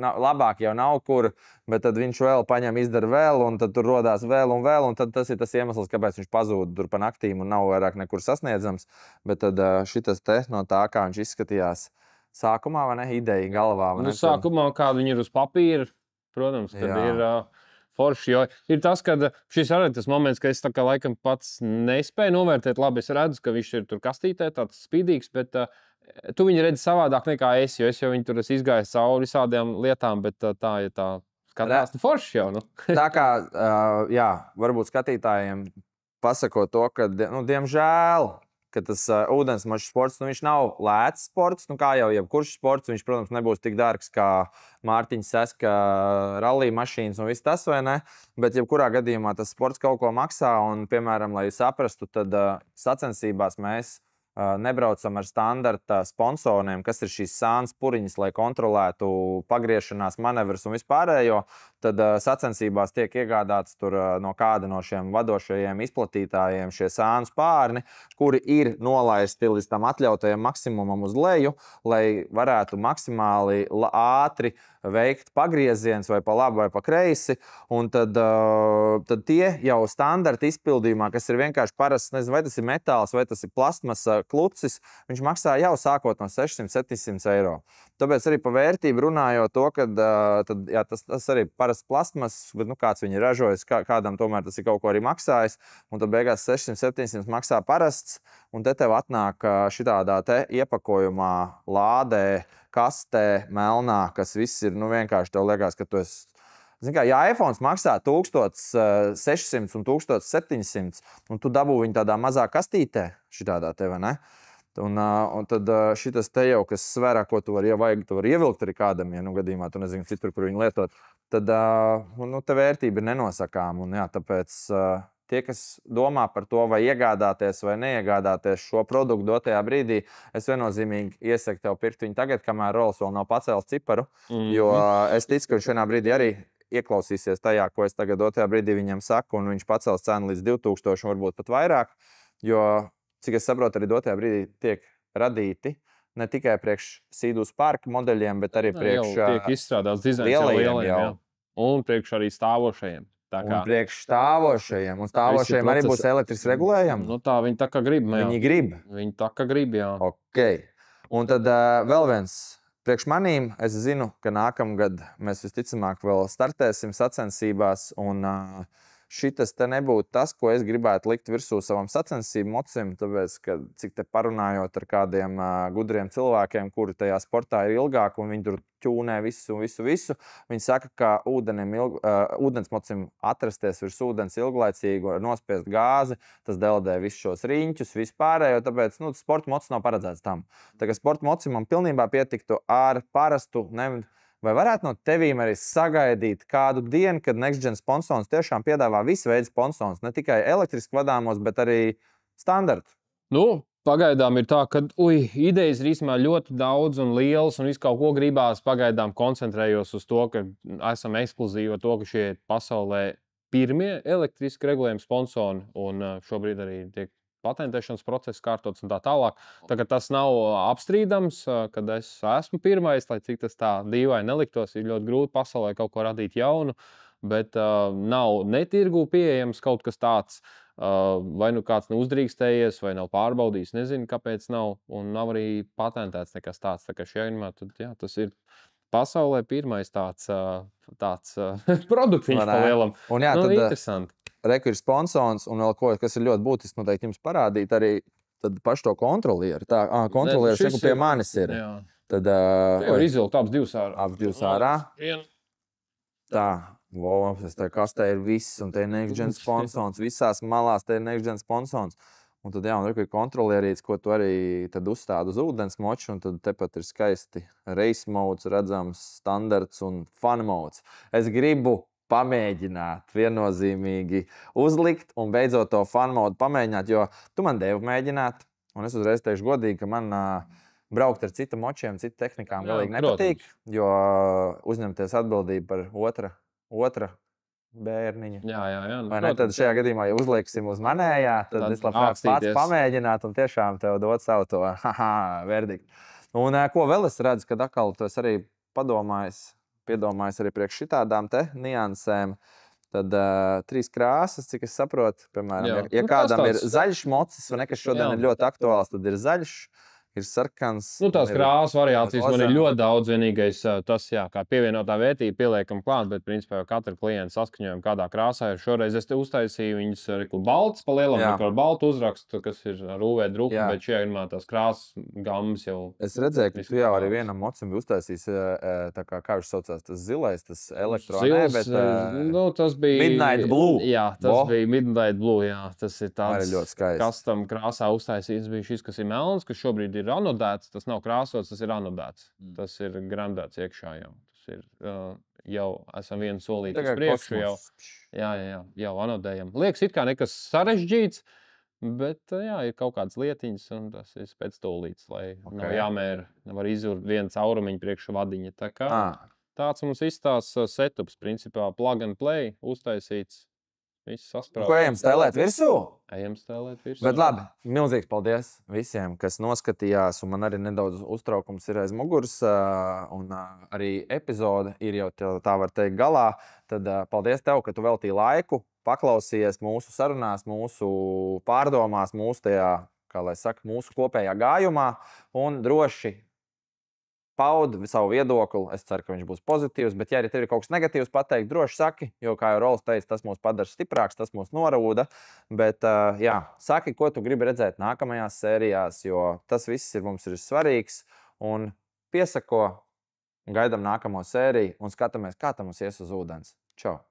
labāk jau nav kur, bet tad viņš vēl paņem, izdara vēl, un tad tur rodās vēl, un tad tas ir tas iemesls, kāpēc viņš pazūd tur pa naktīm un nav vairāk nekur sasniedzams. Bet tad šitas te no tā, kā viņš izskatījās sākumā, vai ne, ideja galvā. Sākumā, kā viņi ir uz papīra, protams, kad ir... Forši, jo ir tas, ka šis arī tas moments, ka es tā kā laikam pats nespēju novērtēt. Labi, es redzu, ka viņš ir tur kastītē, tāds spīdīgs, bet tu viņu redzi savādāk nekā es, jo es jau viņu tur esmu izgājis cauri visādām lietām, bet tā, ja tā skatās, forši jau. Tā kā, varbūt skatītājiem pasakot to, ka, diemžēl, ka tas ūdensmašs sports, viņš nav lēts sports, kā jau jebkurš sports, viņš, protams, nebūs tik dārgs kā Mārtiņš Seska rallija mašīnas un viss tas, vai ne? Bet jebkurā gadījumā tas sports kaut ko maksā, un, piemēram, lai saprastu, tad sacensībās mēs nebraucam ar standarta sponsoriem, kas ir šīs sāns puriņas, lai kontrolētu pagriešanās manevrus un vispārējo, tad sacensībās tiek iegādāts tur no kāda no šiem vadošajiem izplatītājiem šie sānu spārni, kuri ir nolaisti līdz tam atļautajam maksimumam uz leju, lai varētu maksimāli ātri veikt pagrieziens vai pa labi vai pa kreisi, un tad tie jau standarta izpildījumā, kas ir vienkārši parasts, nezinu, vai tas ir metāls, vai tas ir plastmasa klucis, viņš maksā jau sākot no 600–700 eiro. Tāpēc arī pa vērtību runājot to, ka tas arī parasts plastmas, bet kāds viņi ražojas, kādam tomēr tas ir kaut ko arī maksājis, un tad beigās 600–700 maksā parasts, un te tev atnāk šitādā te iepakojumā lādē, kastē, melnā, kas viss ir, vienkārši tev liekas, ka tu esi... Zini kā, ja iPhones maksā 1600 un 1700, un tu dabū viņu tādā mazā kastītē, šitādā te, vai ne? Un tad šitas te jau, kas svērā, ko tu vari ievilkt arī kādam, ja gadījumā tu nezini citur, kur viņu lietot, tad te vērtība ir nenosakām, un tāpēc... Tie, kas domā par to, vai iegādāties vai neiegādāties šo produktu dotajā brīdī, es viennozīmīgi iesaku tev pirkt viņu tagad, kamēr Rolls vēl nav pacēlis ciparu, jo es ticu, ka viņš vienā brīdī arī ieklausīsies tajā, ko es tagad dotajā brīdī viņam saku, un viņš pacels cenu līdz 2000 un varbūt pat vairāk, jo, cik es saprotu, arī dotajā brīdī tiek radīti ne tikai priekš Sea-Doo Spark modeļiem, bet arī priekš tiek izstrādāts dizains lielajiem, un priekš arī stāvošajiem. Un priekš stāvošajiem. Un stāvošajiem arī būs elektrisks regulējums? Tā viņi tā kā grib. Viņi grib? Viņi tā kā grib, jā. Ok. Un tad vēl viens. Priekš manīm es zinu, ka nākamgad mēs visticamāk vēl startēsim sacensībās. Un šitas te nebūtu tas, ko es gribētu likt virsū savam sacensību mocim, tāpēc, ka cik te parunājot ar kādiem gudriem cilvēkiem, kuri tajā sportā ir ilgāk un viņi tur ķūnē visu. Viņi saka, ka ūdensmocim atrasties virs ūdens ilglaicīgi, nospiest gāzi, tas deldē visus šos riņķus, vispārējo, tāpēc sporta mocis nav paredzēts tam. Tā kā sporta mocim man pilnībā pietiktu ar parastu, vai varētu no tevīm arī sagaidīt kādu dienu, kad NextGen sponsors tiešām piedāvā visu veidu sponsors, ne tikai elektriski vadāmos, bet arī standartu? Pagaidām ir tā, ka idejas ir īstenībā ļoti daudz un lielas, un visu kaut ko gribās. Pagaidām koncentrējos uz to, ka esam ekskluzīvi, to, ka šie pasaulē pirmie elektriski regulējumi sponsori, un šobrīd arī tiek patentēšanas process kārtots un tā tālāk. Tā kā tas nav apstrīdams, kad es esmu pirmais, lai cik tas tā dīvaini neliktos, ir ļoti grūti pasaulē kaut ko radīt jaunu, bet nav netirgū pieejams kaut kas tāds, vai kāds nav uzdrīkstējies, vai nav pārbaudījis, nezinu, kāpēc nav, un nav arī patentēts nekas tāds. Tā kā šajā gadījumā tas ir pasaulē pirmais tāds produktiņš pa lielam. Un jā, tad interesanti. Reku ir sponsors, un vēl ko, kas ir ļoti būtiski noteikti jums parādīt, arī pašu to kontrolieri. Kontrolieris šeit pie manis ir. Jā. Tad var izvilkt abas divas ārā. Abas divas ārā. Tā, kas te ir viss, un te ir NextGen sponsors, visās malās te ir NextGen sponsors. Un tad, jā, un reku ir kontrolierīts, ko tu arī tad uzstādi uz ūdensmoču, un tad tepat ir skaisti race modes redzams, standarts un fun modes. Es gribu pamēģināt, viennozīmīgi uzlikt un beidzot to fun modu pamēģināt, jo tu man devi mēģināt, un es uzreiz teikšu godīgi, ka man braukt ar citu močiem, citu tehnikām galīgi nepatīk, jo uzņemties atbildību par otra bērniņa. Jā. Vai ne? Tad šajā gadījumā, ja uzlieksim uz manējā, tad es labprāt pats pamēģināt un tiešām tev dot savu to verdiktu. Un ko vēl es redzu, kad atkal tu esi arī piedomājis arī priekš šitādām te niansēm, tad 3 krāsas, cik es saprotu, piemēram, ja kādam ir zaļš mocis, vai ne, kas šodien ir ļoti aktuāls, tad ir zaļš, ir sarkans. Tās krāsas variācijas man ir ļoti daudz. Vienīgais tas, kā pievienotā vērtība pieliekam klāt, bet principā jau katra klienta saskaņojam, kādā krāsā ir. Šoreiz es te uztaisīju viņas balts pa lielam, ar baltu uzrakstu, kas ir ar UV drupu, bet šajā gadījumā tās krāsas gammas jau. Es redzēju, ka tu jau arī vienam mocim bija uztaisījis, tā kā viņš saucās, tas zilais, tas elektronē, bet tas bija Midnight Blue. Jā, tas bija Midnight Blue, jā. Tas ir tāds custom krāsā uztaisīts bija šis, kas ir melns, kas šobrīd ir anodēts, tas nav krāsots, tas ir anodēts. Tas ir grandēts iekšā jau. Tas ir jau esam vienu solīti uz priekšu jau. Jau anodējam. Liekas, it kā nekas sarežģīts, bet ir kaut kādas lietiņas, un tas ir pēc tūlīts, lai nav jāmēra, var izurt vienu caurumiņu priekš vadiņa. Tā kā tāds mums viss tās setups, principā plug and play, uztaisīts. Ko ejam stēlēt virsū? Ejam stēlēt virsū. Bet labi, milzīgs paldies visiem, kas noskatījās, un man arī nedaudz uztraukums ir aiz muguras, un arī epizode ir jau tā var teikt galā. Tad paldies tev, ka tu veltīji laiku, paklausījies mūsu sarunās, mūsu pārdomās, mūsu tajā, kā lai saka, mūsu kopējā gājumā, un droši paudi savu viedokli. Es ceru, ka viņš būs pozitīvs, bet ja arī tev ir kaut kas negatīvs pateikt, droši saki, jo, kā jau Rols teica, tas mūs padara stiprāks, tas mūs norauda, bet saki, ko tu gribi redzēt nākamajās sērijās, jo tas viss mums ir svarīgs, un piesako, gaidam nākamo sēriju un skatāmies, kā tam mums ies uz ūdens. Čau!